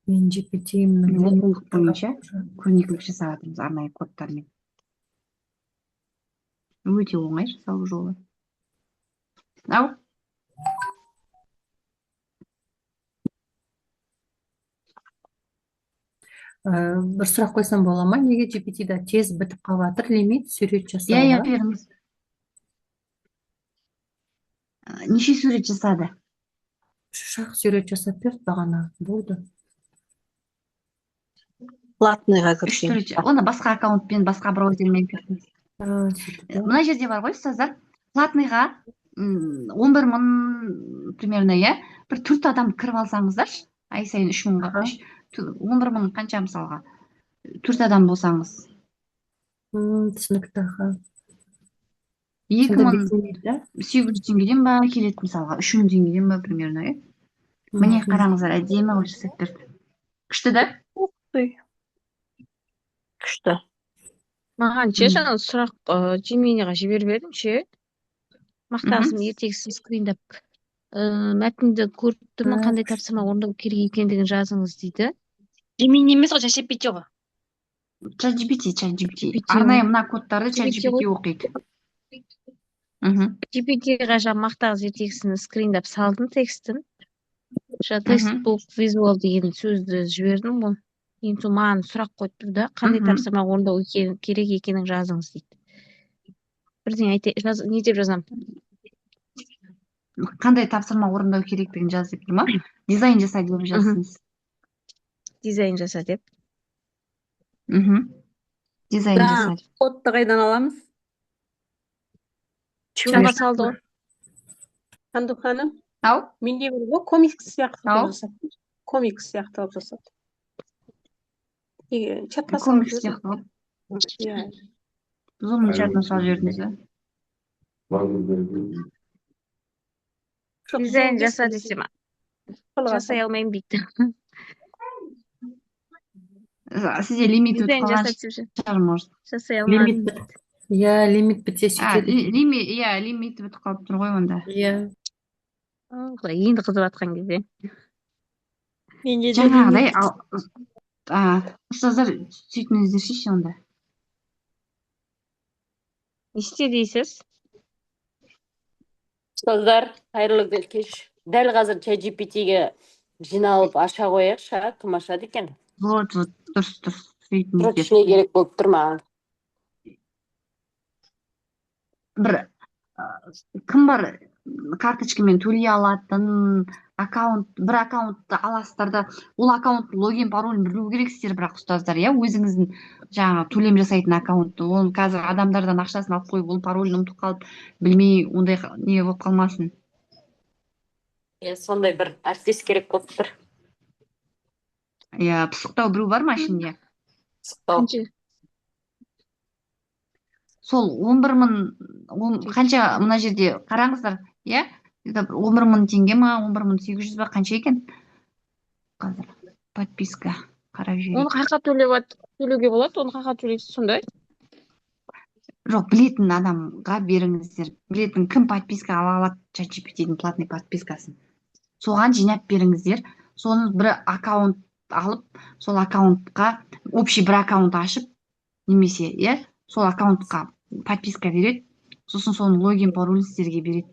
Мен GPT-мнің оқулық бойынша көрнекілік жасап жатырмыз арнайы кодтармен. Өте оңай жасау жолы. Ау? Бір сұрақ қойсам бола ма? Неге GPT-да тез бітіп қалып жатыр, лимит сурет жасауға? Беріңіз. Неше сурет жасады? Шақ сурет жасап берді бағана, болды. Платныйға кірсең. Оны басқа аккаунтпен, басқа браузермен кірсеңіз. Мына жерде бар ғой, ұстаздар. Платныйға 11.000 примерно, бір 4 адам кіріп алсаңыздар, ай сайын 3.000-ға, 11.000 қанша мысалға? 4 адам болсаңыз. Түсінікті. 2.800 теңгеден ба келеді мысалға, 3.000 теңгеден ба примерно, Міне қараңыздар, әдемі ол жасап берді. Күшті да? Күшті. Маған жаңа сұрақ Gemini'ға жіберіп едім ше. Мақтағызым ертегісін скриндап мәтінді көріп тұрмын, қандай тапсырма орындау керек екендігін жазыңыз дейді. Gemini емес ғой, ChatGPT ғой. ChatGPT. Арнайы мына кодтарды ChatGPT оқиды. GPT-ға жаңағы мақтағы ертегісін скриндап салдым текстін. Жаңағы текстбук визуал деген сөзді жібердім ғой. Енді сол маған сұрақ қойып тұр да, қандай тапсырма орындау керек екенін жазыңыз дейді. Бірдеңе не деп жазамын? Қандай тапсырма орындау керектігін жаз деп тұр ма? Дизайн жаса деп жазсыңыз. Дизайн жаса деп. Дизайн жаса деп. Кодты қайдан аламыз? Чатқа салды ғой. Қанду ханым, Ау? менде бір ғой комикс сияқты қылып жасады. Комикс сияқты қылып жасады. Чатқа салып Комикс жібердім. сияқты ғой. Иә. Біз оның чатына салып жібердіңіз бе? Дизайн жаса десем, жасай алмаймын дейді. Сізде лимит өтіп Дизайн қалған жаса десем, шығар, может. жасай алмадым. Лимит бітсе сөйтеді. Лимит өтіп қалып тұр ғой онда. Иә. Енді қызып жатқан кезде. Жаңағыдай, ұстаздар сөйтіңіздерші онда. Не істе дейсіз? Ұстаздар, қайырлы кеш. Дәл қазір ChatGPT-ге жиналып аша қояқшы, кім ашады екен? Вот, дұрыс. Срочно керек болып тұр маған. Бір кім бар карточкамен төлей алатын бір аккаунтты аласыздар да, ол аккаунттың логин паролін білу керексіздер, бірақ ұстаздар, иә, өзіңіздің жаңағы төлем жасайтын аккаунтты, оны қазір адамдардан ақшасын алып қойып, ол паролін ұмытып қалып, білмей, ондай не болып қалмасын. Сондай бір әріптес керек болып тұр. Иә, пысықтау біреу бар ма ішінде? Пысықтау. Сол 11.000, қанша мына жерде қараңыздар, иә? 11.000 теңге ма, 11.800 ба, қанша екен? Қазір подписка қарап жіберейік. Оны қайқа төлеуге болады, оны қайқа төлейсіз сондай? Жоқ, білетін адамға беріңіздер. Білетін кім подписка ала алады, ChatGPT-дің платный подпискасын. Соған жинап беріңіздер. Соны бір аккаунт алып, сол аккаунтқа общий бір аккаунт ашып, немесе, иә, сол аккаунтқа подписка береді, сосын соның логин паролін сіздерге береді.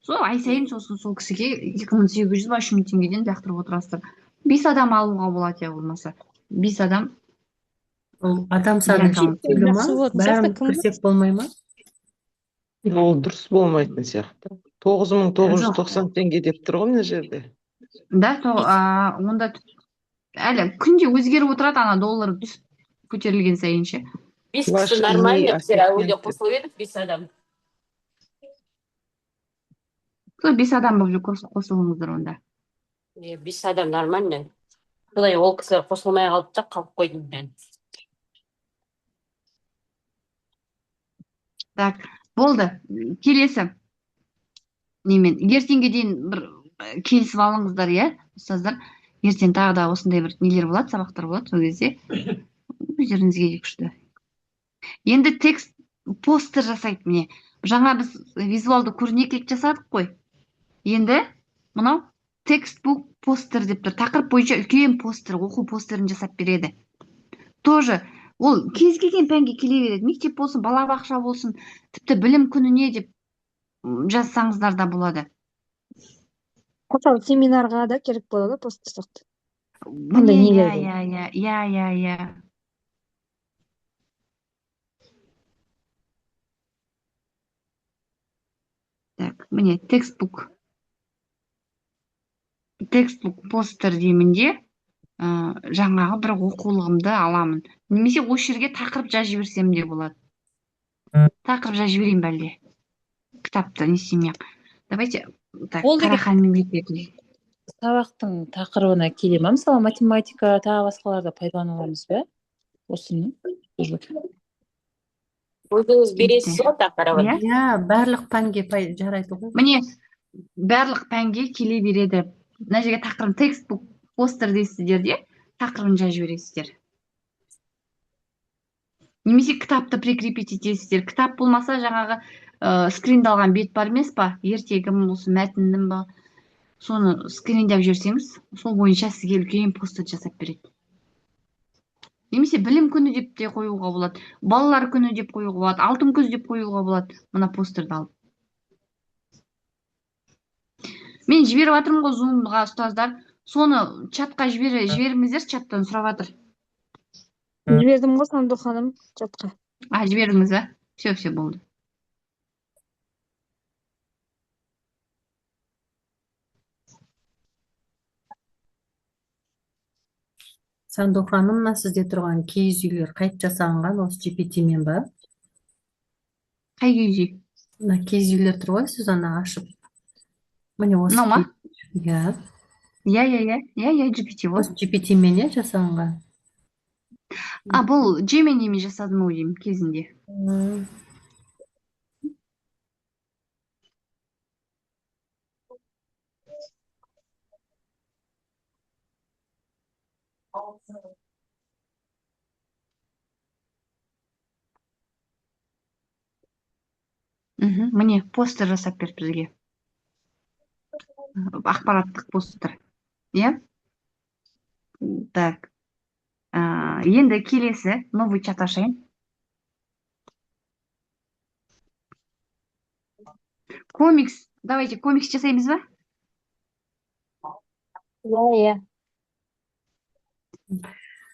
Сол ай сайын сосын сол кісіге 2800 ба 3000 теңгеден лақтырып отырасыздар. 5 адам алуға болады, я болмаса. 5 адам. Ол адам саны шектеулі ма? Бәрін кірсек болмай ма? Ол дұрыс болмайтын сияқты. 9990 теңге деп тұр ғой мына жерде. Да, онда әлі күнде өзгеріп отырады, ана доллар көтерілген сайыншы. 5 кісі нормально, біздер әуелде қосылып едік, 5 адам. Сол 5 адам болып қосылыңыздар онда. 5 адам нормально. Құдай ол кісілер қосылмай қалды да қалып қойдым мен. Так, болды. Келесі. Немен, ертеңге дейін бір келісіп алыңыздар, иә, ұстаздар. Ертең тағы да осындай бір нелер болады, сабақтар болады, сол кезде өздеріңізге күшті. Енді текст постер жасайды міне. Жаңа біз визуалды көрнекілік жасадық қой. Енді мынау текстбук постер деп тұр. Тақырып бойынша үлкен постер, оқу постерін жасап береді. Тоже ол кез келген пәнге келе береді. Мектеп болсын, балабақша болсын, тіпті білім күніне деп жазсаңыздар да болады. Мысалы семинарға да керек болады постер сияқты. Иә. Так, міне текстбук постер деймін де, жаңағы бір оқулығымды аламын. Немесе осы жерге тақырып жазып жіберсем де болады. Тақырып жазып жіберейін бәлде. Кітапты не істемей. Давайте, так, Қарахан мемлекеті. Сабақтың тақырыбына келе ма? Мысалы, математика, тағы басқаларда пайдаланамыз ба? Осыны. Өзіңіз бересіз ғой тақырыбын. Иә, барлық пәнге жарайды ғой. Міне, барлық пәнге келе береді. Мына жерге тақырып текстбук постер дейсіздер де, тақырыбын жазып жібересіздер. Немесе кітапты прикрепить етесіздер. Кітап болмаса жаңағы скриндалған бет бар емес па? Ертегім осы мәтіннің ба? Соны скриндап жүрсеңіз, сол бойынша сізге үлкен постер жасап береді. Немесе білім күні деп те қоюға болады. Балалар күні деп қоюға болады. Алтын күз деп қоюға болады. Мына постерді алып. Мен жіберіп жатырмын ғой зумға ұстаздар. Соны чатқа жіберіңіздер, чаттан сұрап жатыр. Жібердім ғой Сандуқ ханым чатқа. Жібердіңіз ба? Все болды. Сандуқ ханым, мына сізде тұрған киіз үйлер қайт жасалынған осы GPT-мен ба? Қай киіз үй? Мына киіз үйлер тұр ғой, сіз ана ашып. Міне осы Мынау ма? Иә. Иә, GPT ғой. Осы GPT-мен жасалынған. Бұл Gemini'мен жасадым ау деймін кезінде. Міне постер жасап берді бізге. Ақпараттық постер. Иә? Так. Енді келесі новый чат ашайын. Комикс. Давайте комикс жасаймыз ба? Иә.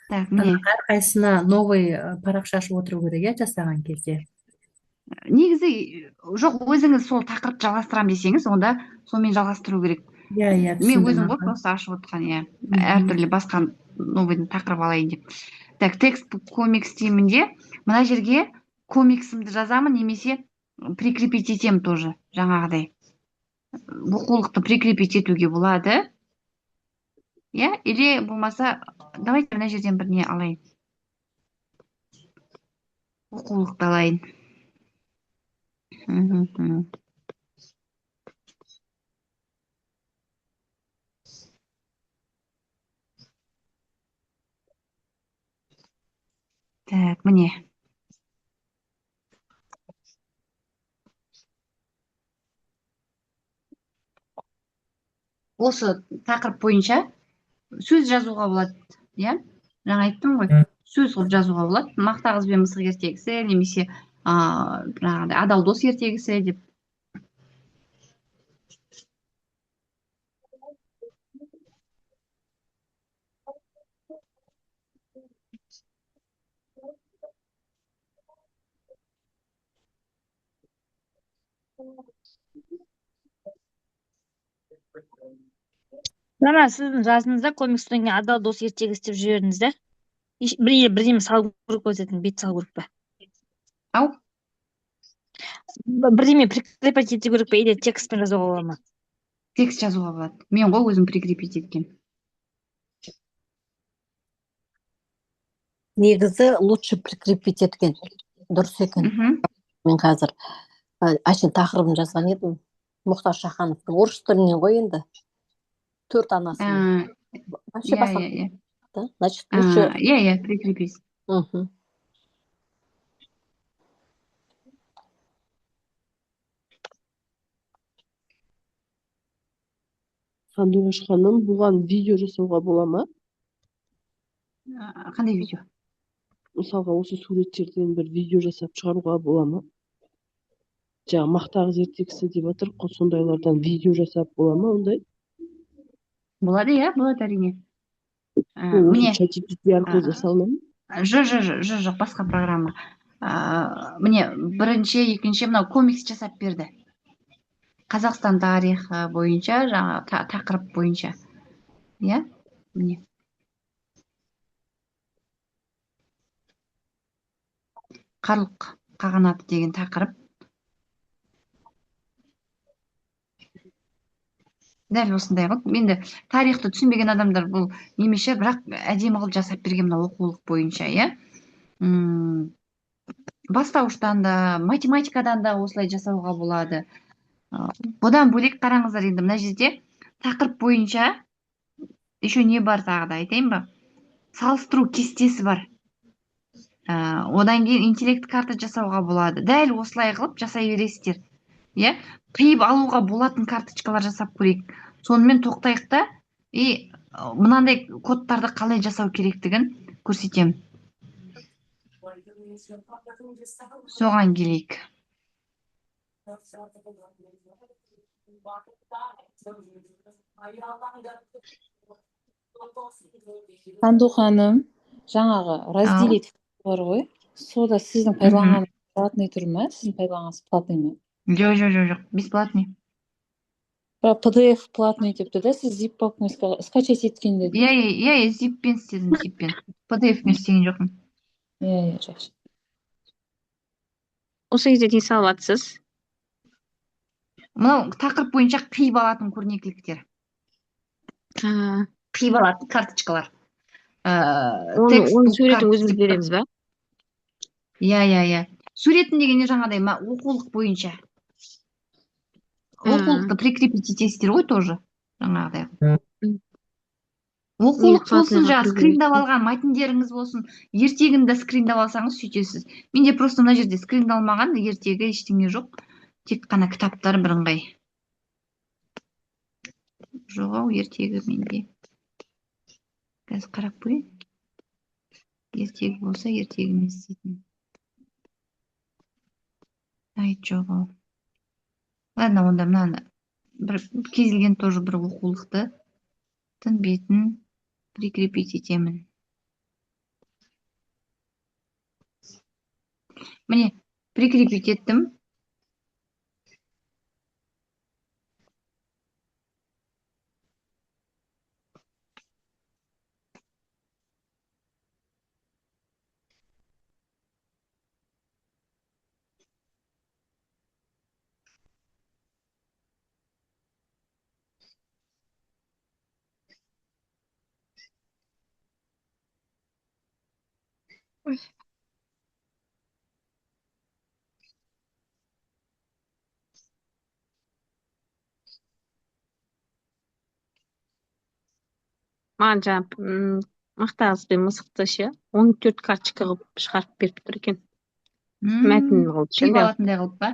Так, міне. Әрқайсына новый парақша ашып отыру керек, жасаған кезде. Негізі жоқ, өзіңіз сол тақырып жалғастырам десеңіз, онда сонымен жалғастыру керек. Иә, Мен өзім ғой просто ашып отқан, иә. Әртүрлі басқа новый тақырып алайын деп. Так, текст комикс деймінде, мына жерге комиксімді жазамын, немесе прикрепить етем тоже, жаңағыдай. Оқулықты прикрепить етуге болады. Иә, или болмаса, давайте мына жерден бір не алайын. Оқулықты алайын. Так, міне. Осы тақырып бойынша сөз жазуға болады, иә? Жаңа айттым ғой, сөз қылып жазуға болады. Мақта қыз бен мысық ертегісі, немесе адал дос ертегісі деп. Жаңа сіздің жасыңызда комикстен кейін адал дос ертегісі деп жібердіңіз да? Бірдеме салу керек па, өзінің бет салу керек па? Ау? Бірдеме прикрепить ету керек па, или текстпен жазуға болады ма? Текст жазуға болады. Мен ғой өзім прикрепить еткен. Негізі лучше прикрепить еткен. Дұрыс екен. Мен қазір әшейін тақырыбын жазған едім. Мұхтар Шахановтың орыс тілінен ғой енді. 4 анасын. Иә. Значит, лучше... Иә, прикрепить. Сандуғаш ханым, бұған видео жасауға бола ма? Қандай видео? Мысалға, осы суреттерден бір видео жасап шығаруға бола ма? Жаңа мақта қыз ертегісі деп жатыр, сондайлардан видео жасап бола ма ондай? Болады, иә, болады әрине. Осы ChatGPT арқылы жасалына ма? Жоқ, басқа программа. Міне, бірінші, екінші, мынау комикс жасап берді. Қазақстан тарихы бойынша, жаңа тақырып бойынша. Иә? Міне. Қарлық қағанаты деген тақырып. Дәл осындай ғой. Енді тарихты түсінбеген адамдар бұл немесе, бірақ әдемі қылып жасап берген мына оқулық бойынша, иә? Бастауыштан да, математикадан да осылай жасауға болады. Бұдан бөлек қараңыздар, енді мына жерде тақырып бойынша еще не бар, тағы да айтайын ба? Салыстыру кестесі бар. Одан кейін интеллект карта жасауға болады. Дәл осылай қылып жасай бересіздер. Иә? Қиып алуға болатын карточкалар жасап көрейік. Сонымен тоқтайық та, мынандай кодтарды қалай жасау керектігін көрсетемін. Соған келейік. Сандуқ ханым, жаңағы разделить бар ғой. Сода сіздің пайдаланғаныңыз платный тұр ма? Сіздің пайдаланғаныңыз платный ма? Жоқ, бесплатный. PDF платный депті да, сіз zip папканы скачать еткен деді. Иә, зиппен істедім, зиппен. PDF-мен істеген жоқпын. Иә, жақсы. Осы кезде не салып жатсыз? Мынау тақырып бойынша қиып алатын көрнекіліктер. Қиып алатын карточкалар. Оның суретін өзіміз береміз ба? Иә. Суретін дегенде жаңағыдай оқулық бойынша. Оқулықты прикрепить етесіздер ғой тоже. Жаңағыдай. Оқулық болсын, скриндап алған мәтіндеріңіз болсын, ертегінде скриндап алсаңыз сөйтесіз. Менде просто мына жерде скриндалмаған, ертегі ештеңе жоқ. Тек қана кітаптар бірыңғай. Жоқ, ертегі менде. Қазір қарап қой. Ертегі болса, ертегімен істейтін. Айт жоқ. Ладно, онда мынаны бір кезілген тоже бір оқулықты тың бетін прикрепить етемін. Міне, прикрепить еттім. Маған жаңа мақтағызбен мысықты ше 14 карточка қылып шығарып беріп тұр екен. Мәтін қылып ше. Қиып алатындай қылып па?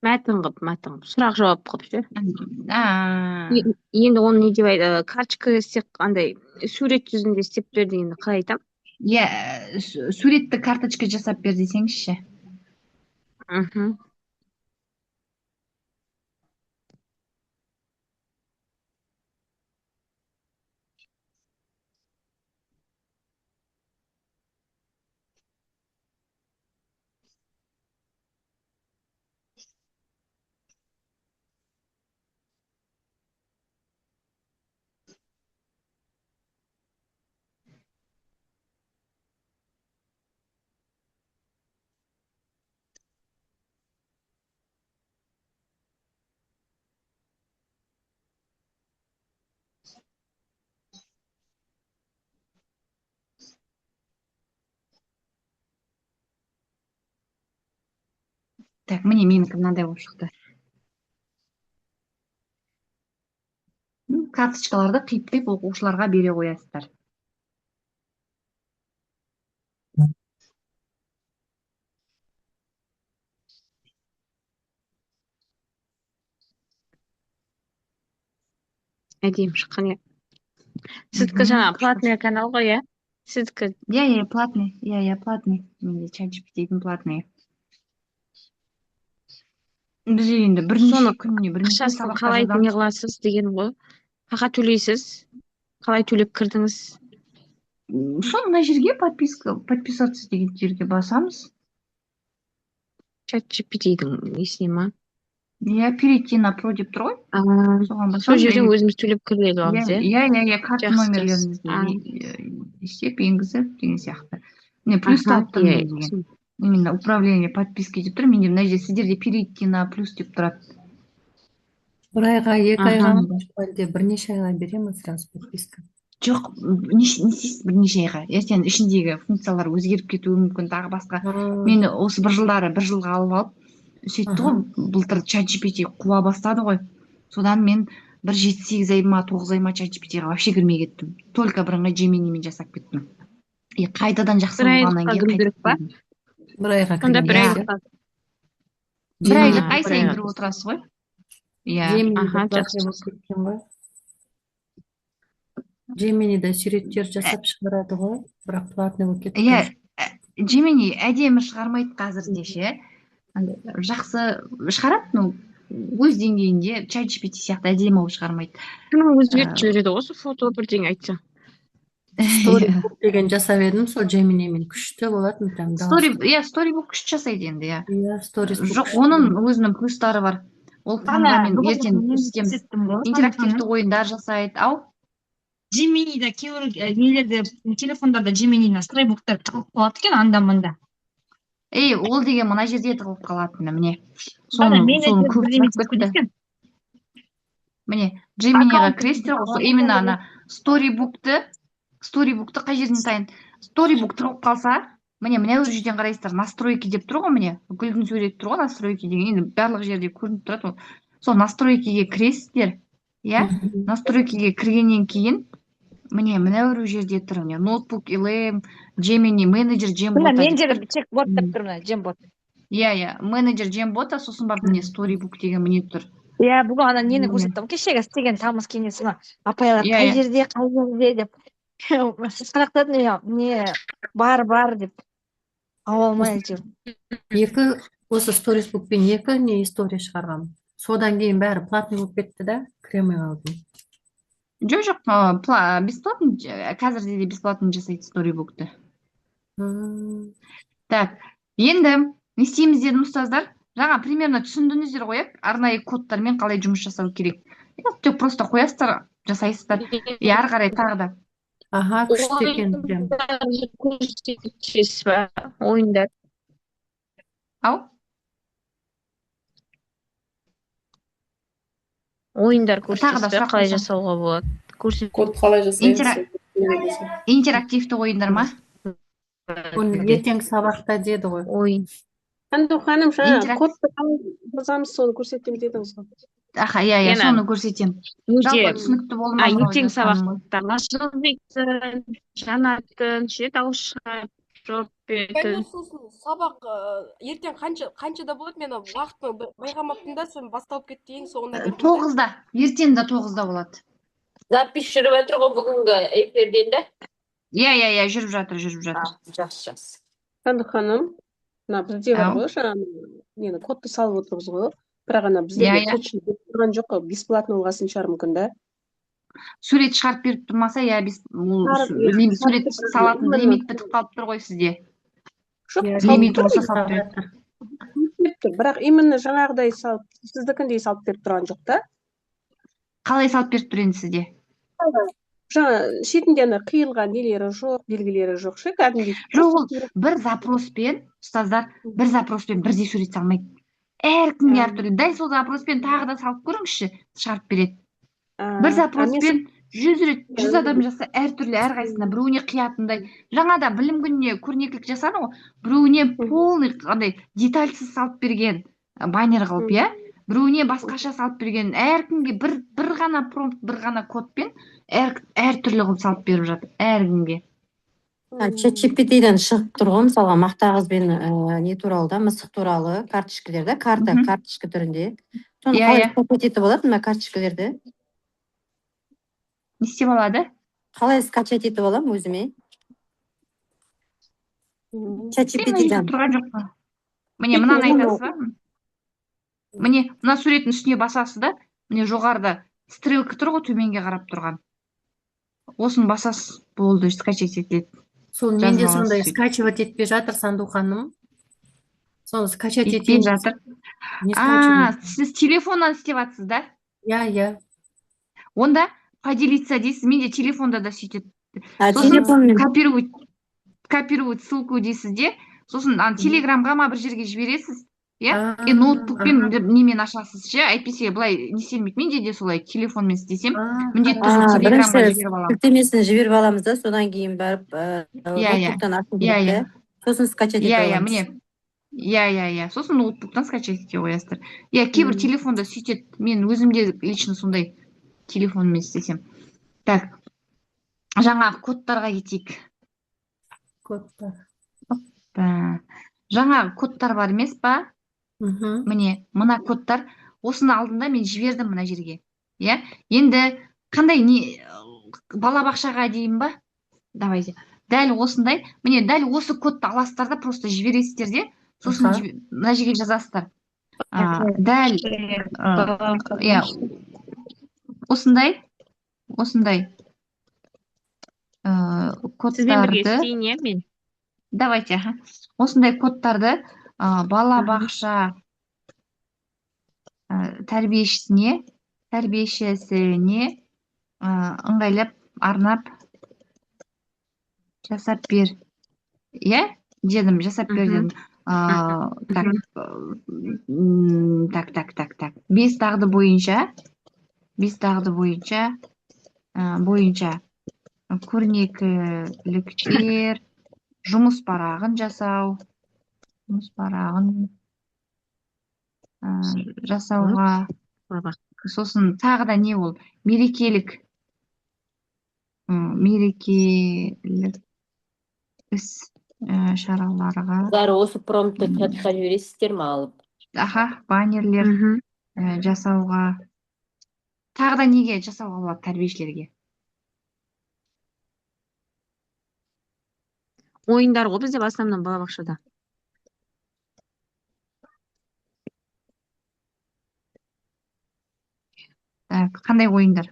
Мәтін қылып, сұрақ жауап қылып ше. Енді оны не деп айтады? Карточка істеп андай сурет жүзінде істеп бер дегенді қалай айтам? Иә, суретті карточка жасап бер десеңізші. Так, міне менікі мынандай болып шықты. Карточкаларды қиып оқушыларға бере қоясыздар. Әдемі шыққан, иә. Сіздікі жаңа платный канал ғой, иә? Сіздікі? Иә, платный. Иә, платный. Менде ChatGPT-дің платный. Біз енді бірнеше күніне бірнеше ақшасын қалай не қыласыз деген ғой. Қаға төлейсіз? Қалай төлеп кірдіңіз? Сол мына жерге подписаться деген жерге басамыз. ChatGPT-дің несіне ма? Иә, перейти на про деп тұр ғой. Сол жерден өзіміз төлеп кіріп аламыз, иә? Иә, карта номерлеріңізді істеп енгізіп деген сияқты. Міне плюс таптым деген. Именно управление подписки деп тұр. Менде мына жерде сіздерде перейти на плюс деп тұрады. Бір айға, 2 айға әлде бірнеше айға береміз сразу подписка? Жоқ, не істейсіз бірнеше айға. Ертең ішіндегі функциялар өзгеріп кетуі мүмкін, тағы басқа. Мені осы бір жылға алып, сөйтті ғой, былтыр ChatGPT қуа бастады ғой. Содан мен бір 7-8 ай ма 9 ай ма ChatGPT-ға вообще кірмей кеттім. Только бірыңғай Gemini'мен жасап кеттім. Қайтадан жақсы болғаннан кейін бір айға кірмей. Бір айлық ай сайын кіріп отырасыз ғой. Gemini'де суреттер жасап шығарады ғой, бірақ платный болып кетті. Иә, Gemini әдемі шығармайды қазірде ше. Жақсы шығарады, өз деңгейінде чат GPT сияқты әдемі қылып шығармайды. Кімнің өзгертіп жібереді осы фото бірдеңе айтсаң. Storybook деген жасап едім, сол Gemini'мен күшті болатын прям Storybook күшті жасайды енді, иә. Иә, Storybook Жоқ, оның өзінің плюстары бар. Ол камерамен ертең интерактивті ойындар жасайды. Ау? Gemini'да кейбір нелерде телефондарда Gemini Storybook'тар тығылып қалады екен анда-мында. Ол деген мына жерде тығылып қалатыны, міне. Соны көп бітті. Міне, Gemini'ға кіресіздер ғой, именно ана Storybook'ты қай жерден тайын? Storybook тығылып қалса, міне мына жерден қарайсыздар, настройки деп тұр ғой, міне. Гүлдің суреті тұр ғой, настройки деген. Енді барлық жерде көрініп тұрады. Сол настройкиге кіресіздер, иә? Настройкиге кіргеннен кейін, міне мына жерде тұр, міне ноутбук, LM, Gemini, менеджер, Gemboта. Менеджер чекбот деп тұр, мына Gemбот. Иә, менеджер Gemboта, сосын барып міне Storybook деген міне тұр. Иә, бүгін ана нені көрсеттім. Кешегі істеген тамыз кеңесі апайлар қай жерде деп. Сұрақтадым, не бар деп. Ала алмай Екі осы Storybookпен екі не история шығарғам. Содан кейін бәрі платный болып кетті да, кіремей қалдым. Жоқ, бесплатный, қазірде де бесплатный жасайды Storybook'ты. Так, енді не істейміз дедім ұстаздар? Жаңа примерно түсіндіңіздер ғой, арнайы кодтармен қалай жұмыс жасау керек. Тек просто қоясыздар, жасайсыздар. Ары қарай тағы да. Аха, күшті екен. Көрсетесіз ба? Ойындар. Ау? Ойындар көрсетесіз ба? Қалай жасауға болады? Код қалай жасаймыз? Интерактивті ойындар ма? Ертең сабақта деді ғой. Ойын. Қанду ханым, жаңа кодты қалай жазамыз, соны көрсетемін дедіңіз ғой. Аха, иә, соны көрсетемін. Жалпы түсінікті болды ма? Ертең сабақта Жылбектің, Жанаттың, дауыс шығарып, жауап беретін. Сабақ ертең қаншада болады? Мен уақытын байқамаппын да, соны басталып кетті ең соңында. 9-да, ертең де 9-да болады. Запись жүріп жатыр ғой бүгінгі эфирден де? Иә, жүріп жатыр. Жақсы. Қанду ханым, бізде бар ғой, жаңа кодты салып отырмыз ғой. Бірақ ана біздерге точно тұрған жоқ қой, бесплатно болғасын шығар мүмкін да. Сурет шығарып беріп тұрмаса, сурет салатын лимит бітіп қалып тұр ғой сізде. Лимит болса салып беріп тұр. Бірақ именно жаңағыдай салып, сіздікіндей салып беріп тұрған жоқ та. Қалай салып беріп тұр енді сізде? Жаңа шетінде қиылған нелері жоқ, белгілері жоқ ше, кәдімгідей. Жоқ, бір запроспен, ұстаздар, бірдей сурет салмайды. Әркімге әртүрлі. Дәл сол запроспен тағы да салып көріңізші, шығарып береді. Бір запроспен 100 адам жаса әртүрлі, әрқайсысына біреуіне қиятындай. Жаңада білім күніне көрнекілік жасады ғой, біреуіне полный қандай детальсыз салып берген баннер қылып, иә? Біреуіне басқаша салып берген. Әркімге бір ғана промпт, бір ғана кодпен әртүрлі қылып салып беріп жатыр, әркімге. ChatGPT-ден шығып тұр ғой, мысалға мақтағызбен не туралы да, мысық туралы карточкалер да, карточка түрінде. Соны қалай скачать етіп алады ма карточкалерді? Не істеп алады? Қалай скачать етіп алам өзіме? ChatGPT-ден. Міне, мынаны айтасыз ба? Міне, мына суреттің үстіне басасыз да, міне жоғарыда стрелка тұр ғой, төменге қарап тұрған. Осын басасыз, болды, скачать етіледі. Сол менде сондай скачивать етпей жатыр, Санду ханым. Соны скачать етпей жатыр. Сіз телефоннан істеп жатсыз да? Иә. Онда поделиться дейсіз, менде телефонда да сөйтеді. Сосын копировать ссылку дейсіз де, сосын телеграмға ма бір жерге жібересіз, иә? Ноутбукпен немен ашасыз ше, әйтпесе былай не істелмейді. Менде де солай телефонмен істесем, міндетті түрде телеграмға жіберіп аламын. Жүктемесін жіберіп аламыз да, содан кейін барып ноутбуктан ашып береді. Сосын скачать ете аламыз. Иә, сосын ноутбуктан скачать ете қоясыздар. Иә, кейбір телефонда сөйтеді. Мен өзімде лично сондай телефонмен істесем. Так, жаңағы кодтарға кетейік. Жаңағы кодтар бар емес па? Міне, мына кодтар, осыны алдында мен жібердім мына жерге. Енді қандай балабақшаға дейін ба? Давайте. Дәл осындай, міне дәл осы кодты аласыздар да просто жібересіздер де, сосын мына жерге жазасыздар. дәл иә осындай Сізбен бірге кодтарды істейін, иә, мен? давайте осындай кодтарды балабақша тәрбиешісіне ыңғайлап арнап жасап бер. Иә, дедім, жасап бер дедім. Так. 5 дағды бойынша көрнекіліктер, жұмыс парағын жасауға, сосын тағы да не ол мерекелік іс шараларға Қыздар осы промптты чатқа жібересіздер ме алып? баннерлер жасауға, тағы да неге жасауға болады тәрбиешілерге? Ойындар ғой бізде в основном балабақшада. Қандай ойындар?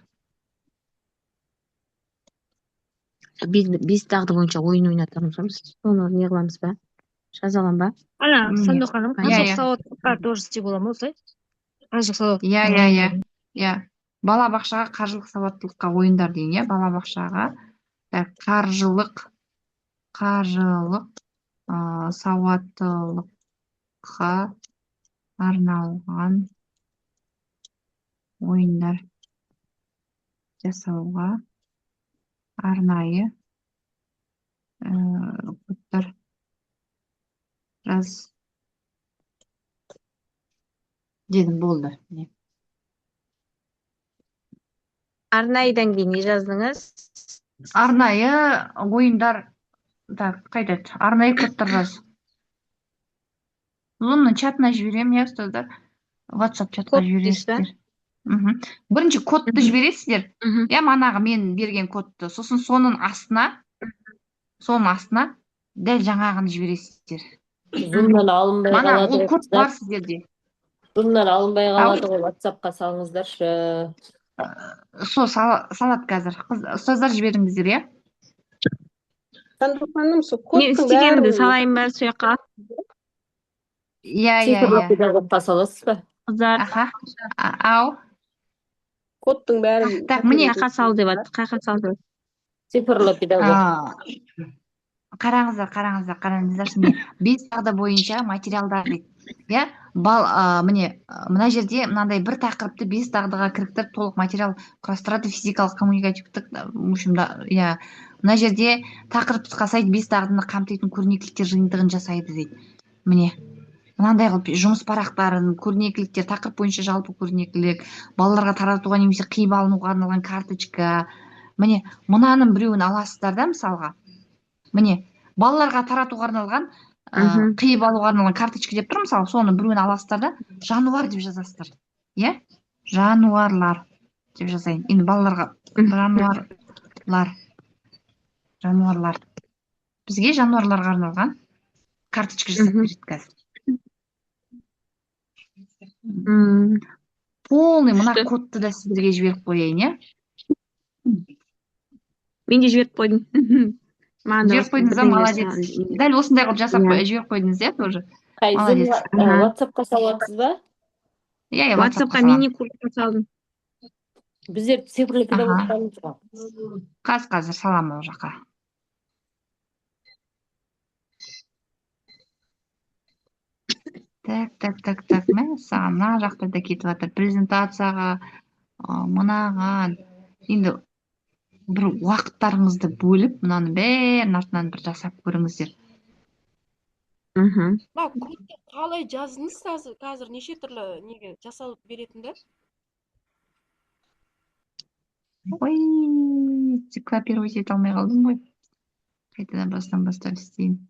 5 дағды бойынша ойын ойнатамыз ғой біз. Соны не қыламыз ба? Жазалам ба? Ана, Сандуқ ханым, қаржылық сауаттылыққа тоже істеуге бола ма осылай? Қаржылық сауаттылық. Иә. Балабақшаға қаржылық сауаттылыққа ойындар дейін, иә, балабақшаға қаржылық сауаттылыққа арналған ойындар жасауға арнайы кодтар жаз дедім, болды. Арнайыдан кейін не жаздыңыз? Арнайы ойындар, қайда? Арнайы кодтар жаз. Оның чатына жіберем, иә, ұстаздар. WhatsApp чатқа жібересіздер. Бірінші кодты жібересіздер. Иә, манағы мен берген кодты. Сосын соның астына дәл жаңағын жібересіздер. Зумнан алынбай Мана қалады. ол код бар сіздерде. Зумнан алынбай қалады ғой, WhatsAppқа салыңыздаршы. Сол салат қазір. Ұстаздар жіберіңіздер, иә? Сандуқ ханым, сол Мен кодтың істегенімді бәрін салайын ба сол жаққа? Цифрлы педагогқа саласыз ба? Қыздар. Ау. Кодтың бәрін. Міне қайқа сал деп жатыр. Қайқа сал деп. Цифрлы педагог. Қараңыздар, міне 5 дағды бойынша материалдар дейді. Иә, міне мына жерде мынандай бір тақырыпты 5 дағдыға кіріктіріп толық материал құрастырады, физикалық, коммуникативтік, иә, мына жерде тақырыпқа сай 5 дағдыны қамтитын көрнекіліктер жиынтығын жасайды дейді. Міне мынандай қылып жұмыс парақтарын, көрнекіліктер, тақырып бойынша жалпы көрнекілік, балаларға таратуға немесе қиып алынуға арналған карточка. Міне мынаның біреуін аласыздар да, мысалға. Міне балаларға таратуға арналған, қиып алуға арналған карточка деп тұр, мысалы, соны біреуін аласыздар да, жануар деп жазасыздар. Иә? Жануарлар деп жазайын. Енді балаларға жануарлар. Бізге жануарларға арналған карточка жасап береді қазір. Полный мына кодты да сіздерге жіберіп қояйын, иә? Мен де жіберіп қойдым. Жіберіп қойдыңыз ба, молодец. Дәл осындай қылып жасап жіберіп қойдыңыз, иә, тоже? Молодец. WhatsAppқа саласыз ба? Иә, WhatsAppқа мини-курсқа салдым. Біздер цифрлы педагогтамыз ба? Қазір саламын ол жаққа. Так, мә, саған мына жақта да кетіп жатыр. Презентацияға, мынаған. Енді бір уақыттарыңызды бөліп, мынаны бәрін артынан бір жасап көріңіздер. Кодты қалай жаздыңыз қазір неше түрлі неге жасалып беретінді? Ой, копировать ете алмай қалдым ғой. Қайтадан бастап істейін.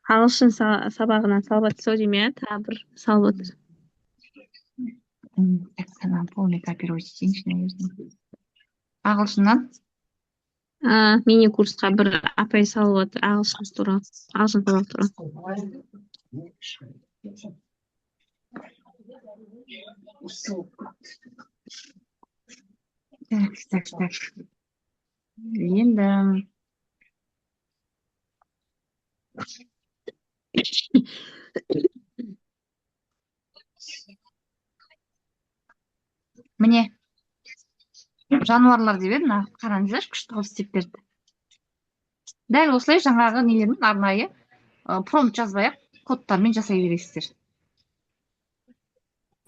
Ағылшын сабағына салып жатса деймін, тағы бір салып отыр. Так, полный копировать етейінші, наверное. Ағылшыннан? Мини-курсқа бір апай салып отыр, ағылшын сабақ туралы. Так. Енді міне жануарлар деп еді, мына қараңыздаршы, күшті қылып істеп берді. Дәл осылай жаңағы нелермен арнайы промпт жазбай ақ кодтармен жасай бересіздер.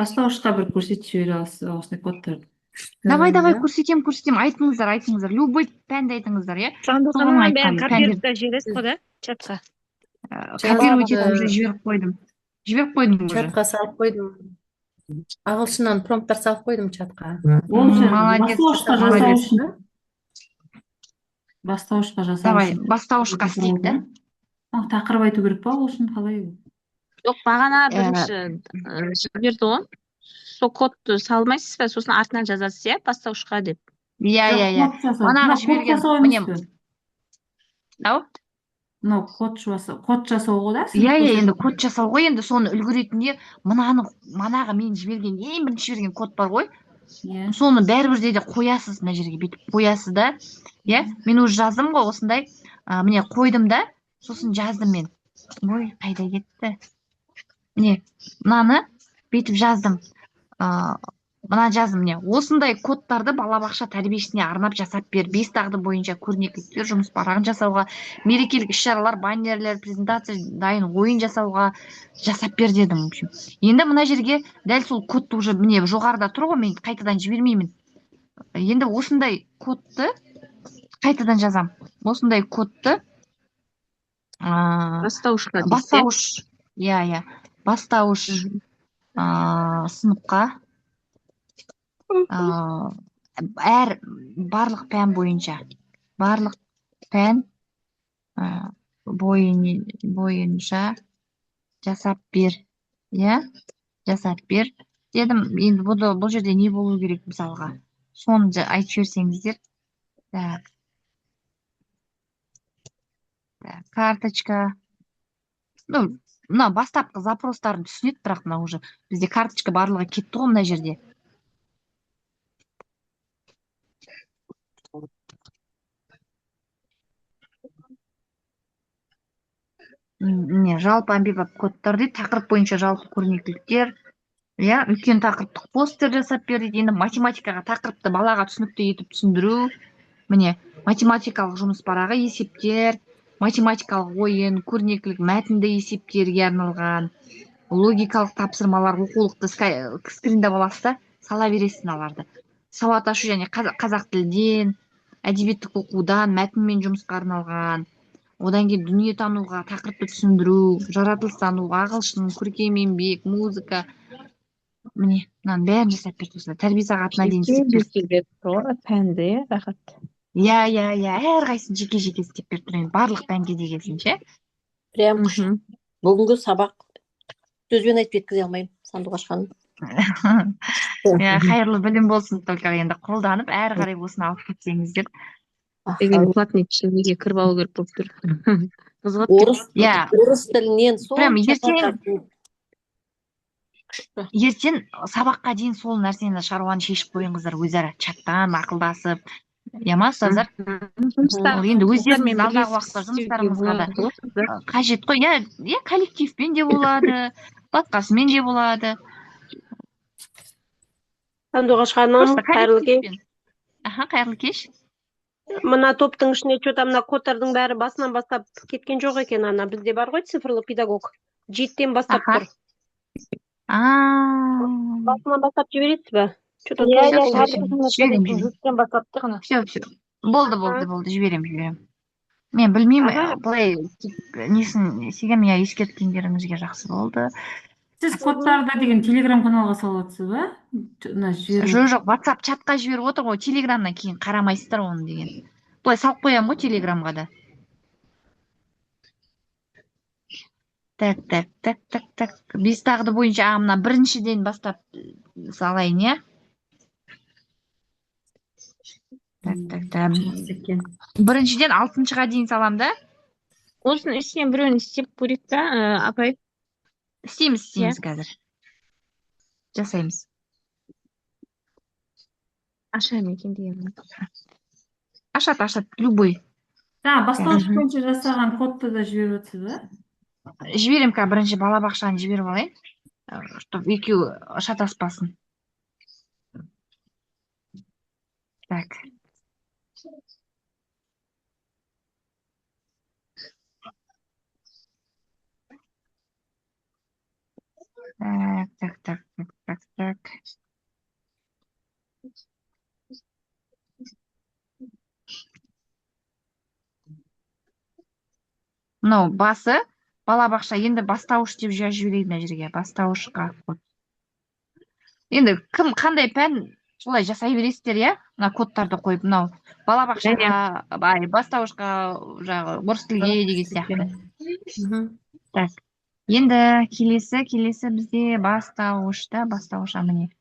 Бастауышқа бір көрсетіп жібере аласыз осындай кодтарды. Давай көрсетем, айтыңыздар. Любой пәнді айтыңыздар, иә? Сандықхананың бәрін копировать жібересіз ғой да, чатқа. Копировать етіп уже жіберіп қойдым. уже. Чатқа салып қойдым. Ағылшыннан промпттар салып қойдым чатқа. Молодец. Бастауышқа жасау Давай, үшін. бастауышқа істейік та. Тақырып айту керек па ол үшін қалай? Жоқ, бағана бірінші жіберді ғой. Сол кодты салмайсыз ба, сосын артынан жазасыз, иә, бастауышқа деп. Иә. Манағы жіберген, міне. Ау? Код жасау ғой да? Иә, енді код жасау ғой, енді соны үлгі ретінде манағы мен жіберген, ең бірінші жіберген код бар ғой. Соны бәрібір де қоясыз, мына жерге бүйтіп қоясыз да. Иә, мен уже жаздым ғой осындай. Міне қойдым да, сосын жаздым мен. Ой, қайда кетті? Міне, мынаны бүйтіп жаздым. Мына жаздым, міне. Осындай кодтарды балабақша тәрбиешісіне арнап жасап бер. 5 дағды бойынша көрнекіліктер, жұмыс парағын жасауға, мерекелік іс-шаралар, баннерлер, презентация, дайын ойын жасауға жасап бер дедім, в общем. Енді мына жерге дәл сол кодты уже міне жоғарыда тұр ғой, мен қайтадан жібермеймін. Енді осындай кодты қайтадан жазам. Осындай кодты бастауыш. Иә. Бастауыш сыныпқа барлық пән бойынша жасап бер. Иә, жасап бер дедім. Енді бұл жерде не болу керек мысалға? Соны айтып жіберсеңіздер. Так, карточка. Мына бастапқы запростарын түсінеді, бірақ мына уже бізде карточка барлығы кетті ғой мына жерде. Міне, жалпы әмбебап кодтар дейді, тақырып бойынша жалпы көрнекіліктер. Иә, үлкен тақырыптық постер жасап бер дейді. Енді математикаға тақырыпты балаға түсінікті етіп түсіндіру. Міне, математикалық жұмыс парағы, есептер, математикалық ойын, көрнекілік мәтінді есептерге арналған, логикалық тапсырмалар, оқулықты скринда боласыз, сала бересіз аларды. Сауат ашу және қазақ тілден, әдебиеттік оқудан, мәтінмен жұмысқа арналған, одан кейін дүние тануға, тақырыпты түсіндіру, жаратылыстану, ағылшын, көркем еңбек, музыка. Міне, мынаның бәрін жасап берді осылай. Тәрбие сағатына дейін істеп берді. Пәнді, рахат. Иә, әрқайсысын жеке-жеке істеп беріп тұрайын, барлық пәнге дегенсің, ше? Прям бүгінгі сабақ сөзбен айтып жеткізе алмаймын, Сандуғаш ханым. Қайырлы білім болсын, только енді қолданып, әрі қарай осыны алып кетсеңіздер. Платный тишінеге кіріп алу керек болып тұр. Орыс тілінен прям ертең сабаққа дейін сол нәрсені шаруаны шешіп қойыңыздар өзара чаттан ақылдасып. Иә ма, ұстаздар? Енді өздеріңіз алдағы уақытта жұмыстарыңызға да қажет қой. Иә, коллективпен де болады, басқасымен де болады. Сандуғаш ханым, қайырлы кеш. Қайырлы кеш. Мына топтың ішінде что-то мына кодтардың бәрі басынан бастап кеткен жоқ екен, ана бізде бар ғой цифрлы педагог. 7-тен бастап тұр. Басынан бастап жібересіз бе? Болды, жіберем. Мен білмеймін, бұлай несін сеген мен ескерткендеріңізге жақсы болды. Сіз кодтарды деген телеграм каналға салатсыз ба? Жоқ, WhatsApp чатқа жіберіп отыр ғой, телеграмнан кейін қарамайсыздар оны деген. Бұлай салып қоям ғой телеграмға да. Так. 5 дағды бойынша мына біріншіден бастап салайын, иә? Так. Біріншіден 6-ға дейін салам да? Осының үстінен біреуін істеп көрейік та, апай. Істейміз қазір. жасаймыз. Ашамын екен дегенім. Ашат, любой. Бастауыш бойынша жасаған кодты да жіберіп өтсіз ба? Жіберем, бірінші балабақшаны жіберіп алайын, чтобы екеуі шатаспасын. Так. Так. Мынау басы балабақша, енді бастауыш деп жіберейін мына жерге, бастауышқа код. Енді кім қандай пән солай жасай бересіздер, иә? Мына кодтарды қойып, мынау балабақшаға, бастауышқа, жағы орыс тілге деген сияқты. Так. Енді келесі бізде бастауыш міне.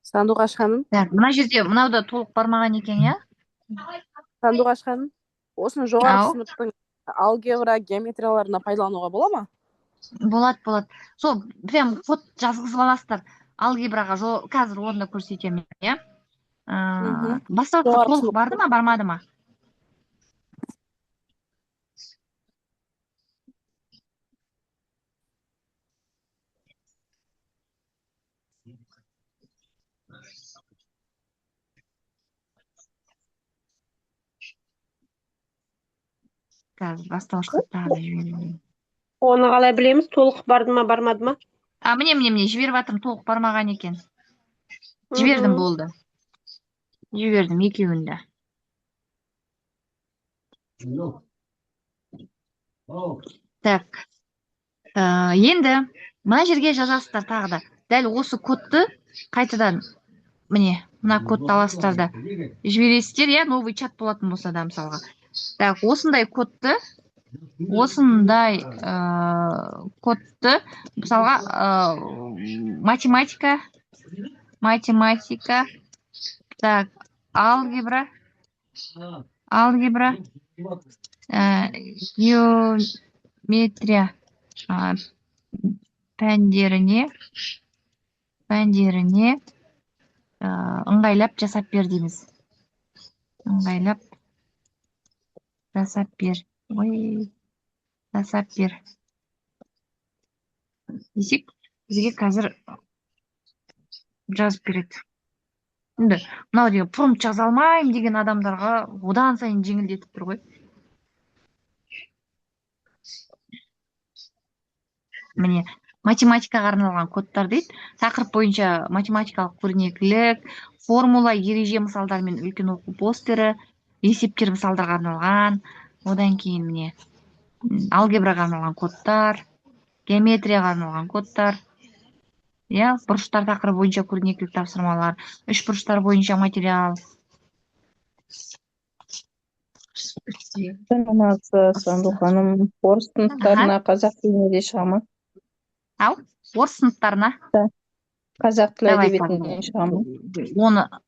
Сандуғаш ханым. Мына жерде мынауда толық бармаған екен, иә? Сандуғаш ханым, осыны жоғарғы сыныптың алгебра геометрияларына пайдалануға бола ма? Болады. Сол прям код жазғызып аласыздар. Алгебраға қазір орында көрсетемін, иә? Бастауышқа толық барды ма, бармады ма? Қазір бастауышқа тағы жіберейін. Оны қалай білеміз, толық барды ма, бармады ма? Міне, жіберіп жатырмын, толық бармаған екен. Жібердім, болды. Жібердім, екеуінде. Так. Енді мына жерге жазасыздар тағы да. Дәл осы кодты қайтадан, міне, мына кодты аласыздар да жібересіздер, иә, новый чат болатын болса да, мысалға. Так, осындай кодты, мысалға, математика, так, алгебра, геометрия пәндеріне ыңғайлап жасап бер дейміз. Ыңғайлап жасап бер. Десек, бізге қазір жазып береді. Енді, мынау деген промпт жаза алмайым деген адамдарға одан сайын жеңілдетіп тұр ғой. Міне, математикаға арналған кодтар дейді. Тақырып бойынша математикалық көрнекілік, формула, ереже мысалдармен үлкен оқу постері, есептер мысалдарға арналған, одан кейін міне алгебраға арналған кодтар, геометрияға арналған кодтар, бұрыштар тақырыбы бойынша көрнекілік тапсырмалар, үш бұрыштар бойынша материал. Сандуқ ханым, орыс сыныптарына қазақ тіліне де шыға ма? Орыс сыныптарына? Қазақ тілі әдебиетіне шыға ма?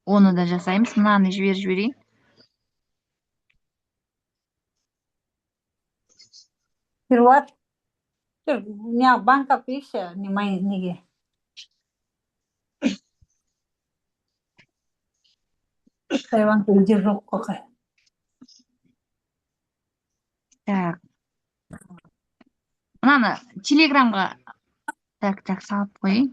Оны да жасаймыз. Мынаны жіберейін. Перевод. У меня банка пища, не мои книги. Тайван тілде жоқ қоқай. Так. Мынаны телеграмға так салып қойын.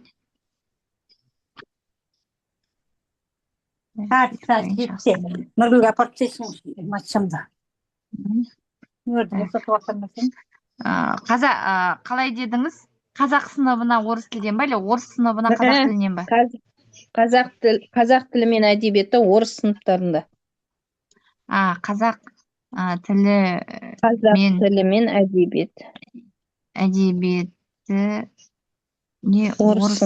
Нұргүлге апарып тастайсың матчамда. Қалай дедіңіз? Қазақ сыныбына орыс тілден ба, или орыс сыныбына қазақ тілінен ба? Қазақ тілі мен әдебиеті орыс сыныптарында. Қазақ тілі мен әдебиет. Әдебиеті не орыс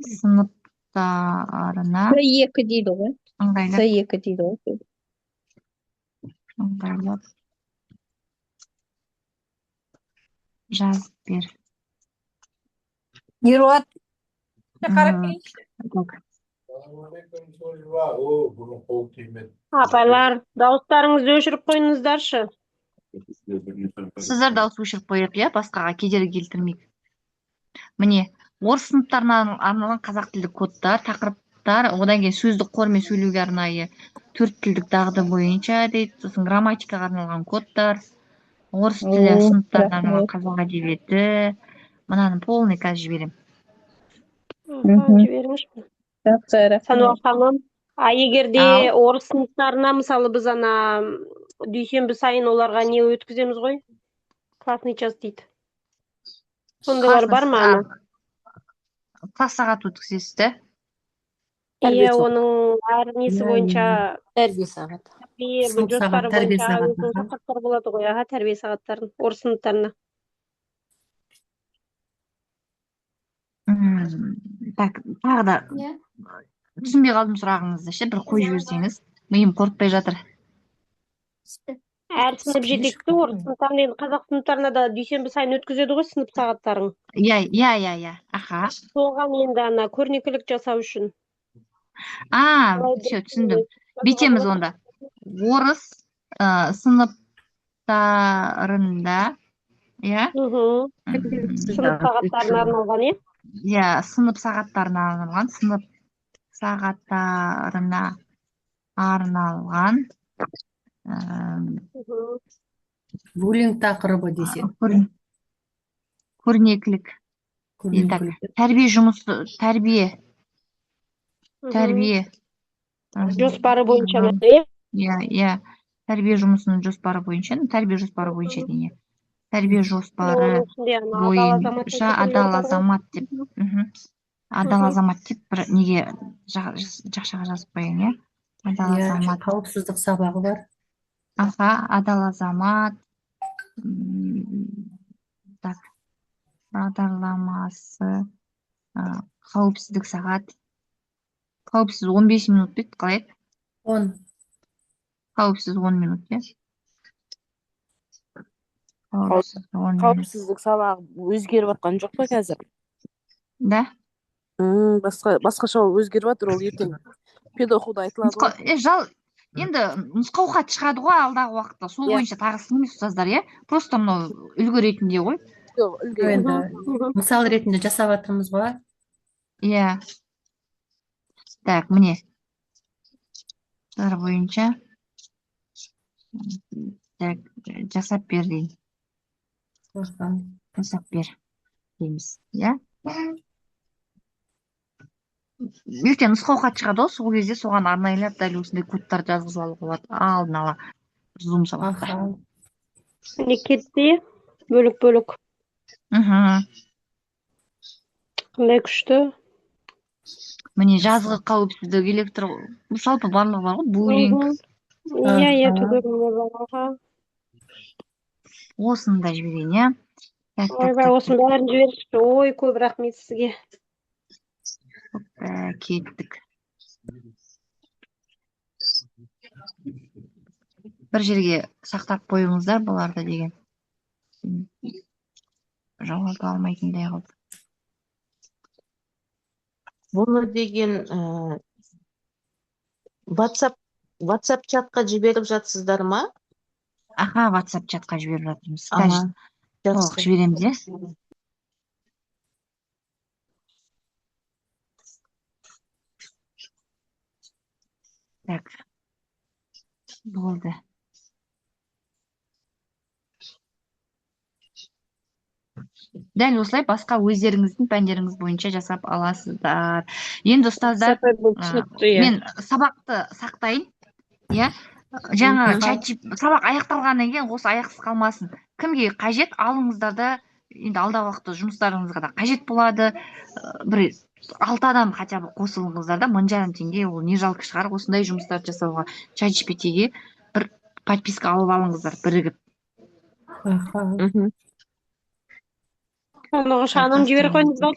сыныптарына С2 дейді ғой. С2 дейді ғой. Ыңғайлап жазып бер. Еруат, қарап М, келейінші. так. Апайлар, дауыстарыңызды өшіріп қойыңыздаршы. Сіздер дауыс өшіріп қояйық, иә, басқаға кедергі келтірмейік. Міне, орыс сыныптарына арналған қазақ тілдік кодтар, тақырыптар, одан кейін сөздік қормен сөйлеуге арнайы 4 тілдік дағды бойынша дейді, сосын грамматикаға арналған кодтар, орыс тілі сыныптарына арналған қазақ әдебиеті, мынаны полный қазір жіберемін. Жіберіңізші. Жақсы, рахмет. Сануар ханым, егер де Ал. орыс сыныптарына мысалы біз ана дүйсенбі сайын оларға не өткіземіз ғой? Классный час дейді. Сондайлар бар ма ана? Класс сағат өткізесіз, да? Иә, оның әр несі бойынша Тәрбие сағат. бұл жоспары тәрбие бойынша сағаты, өзінің сағаттары болады ғой, аға, тәрбие сағаттарын, орыс сыныптарына. Так, тағы да түсінбей қалдым сұрағыңызды, ше, бір қойып жіберсеңіз. Миым қорытпай жатыр. Әр сынып жетекшісі орыс сыныптарына, енді қазақ сыныптарына да дүйсенбі сайын өткізеді ғой сынып сағаттарын. Иә. Аха. Соған енді ана көрнекілік жасау үшін. Все, түсіндім. Бүйтеміз онда. Орыс сыныптарында, иә? Сынып сағаттарына арналған, иә? Иә, сынып сағаттарына арналған, сынып сағаттарына арналған Буллинг тақырыбы десе. Көрнекілік. Тәрбие жұмысы, тәрбие. Жоспары бойынша, иә. Тәрбие жұмысының жоспары бойынша, тәрбие жоспары бойынша дейін. Тәрбие жоспары бойынша адал азамат деп. Адал азамат деп бір неге жақшаға жазып қояйын, иә? Адал азамат. Қауіпсіздік сабағы бар. Аха, адал азамат. Так. Бағдарламасы. Қауіпсіздік сағат. Қауіпсіз 15 минут бет, қалай? 10. Қауіпсіз 10 минут, иә? Қауіпсіздік сабағы өзгеріп жатқан жоқ па қазір? Да. Басқаша өзгеріп жатыр, ол ертең педохуда айтылады ғой. Енді нұсқаухат шығады ғой алдағы уақытта, сол бойынша тағы сынып ұстаздар, иә? Просто мынау үлгі ретінде ғой. Мысал ретінде жасап жатырмыз ғой. Иә. Так, міне. Бойынша жасап бер дейін. Жасап бер дейміз, иә? Ертең нұсқаухат шығады ғой, сол кезде соған арнайлап дәл осындай кодтарды жазғызып алуға болады. Алдын ала Zoom сабақта. Міне кетті, бөлік-бөлік. Қандай күшті. Міне жазғы қауіпсіздік, жалпы барлығы бар ғой, буллинг. Иә, түгелінде бар. Осыны да жіберейін, иә? Ойбай, осының бәрін жіберші. Ой, көп рахмет сізге. Кеттік. Бір жерге сақтап қойыңыздар бұларды деген. Жауап алмайтындай қылды. Бұны деген WhatsApp чатқа жіберіп жатсыздар ма? Аха, WhatsApp чатқа жіберіп жатырмыз. Толық жібереміз, иә? Так. Болды. Дәл осылай басқа өздеріңіздің пәндеріңіз бойынша жасап аласыздар. Енді ұстаздар, мен сабақты сақтайын, иә? Жаңа сабақ аяқталғаннан кейін осы аяқсыз қалмасын. Кімге қажет, алыңыздар да, енді алдағы уақытта жұмыстарыңызға да қажет болады. Бір 6 адам хотя бы қосылыңыздар да, 1000 теңге, ол не жалко шығар, осындай жұмыстар жасауға. ChatGPT-ге бір подписка алып алыңыздар, бірігіп. Шаным жіберіп қойыңыз ба?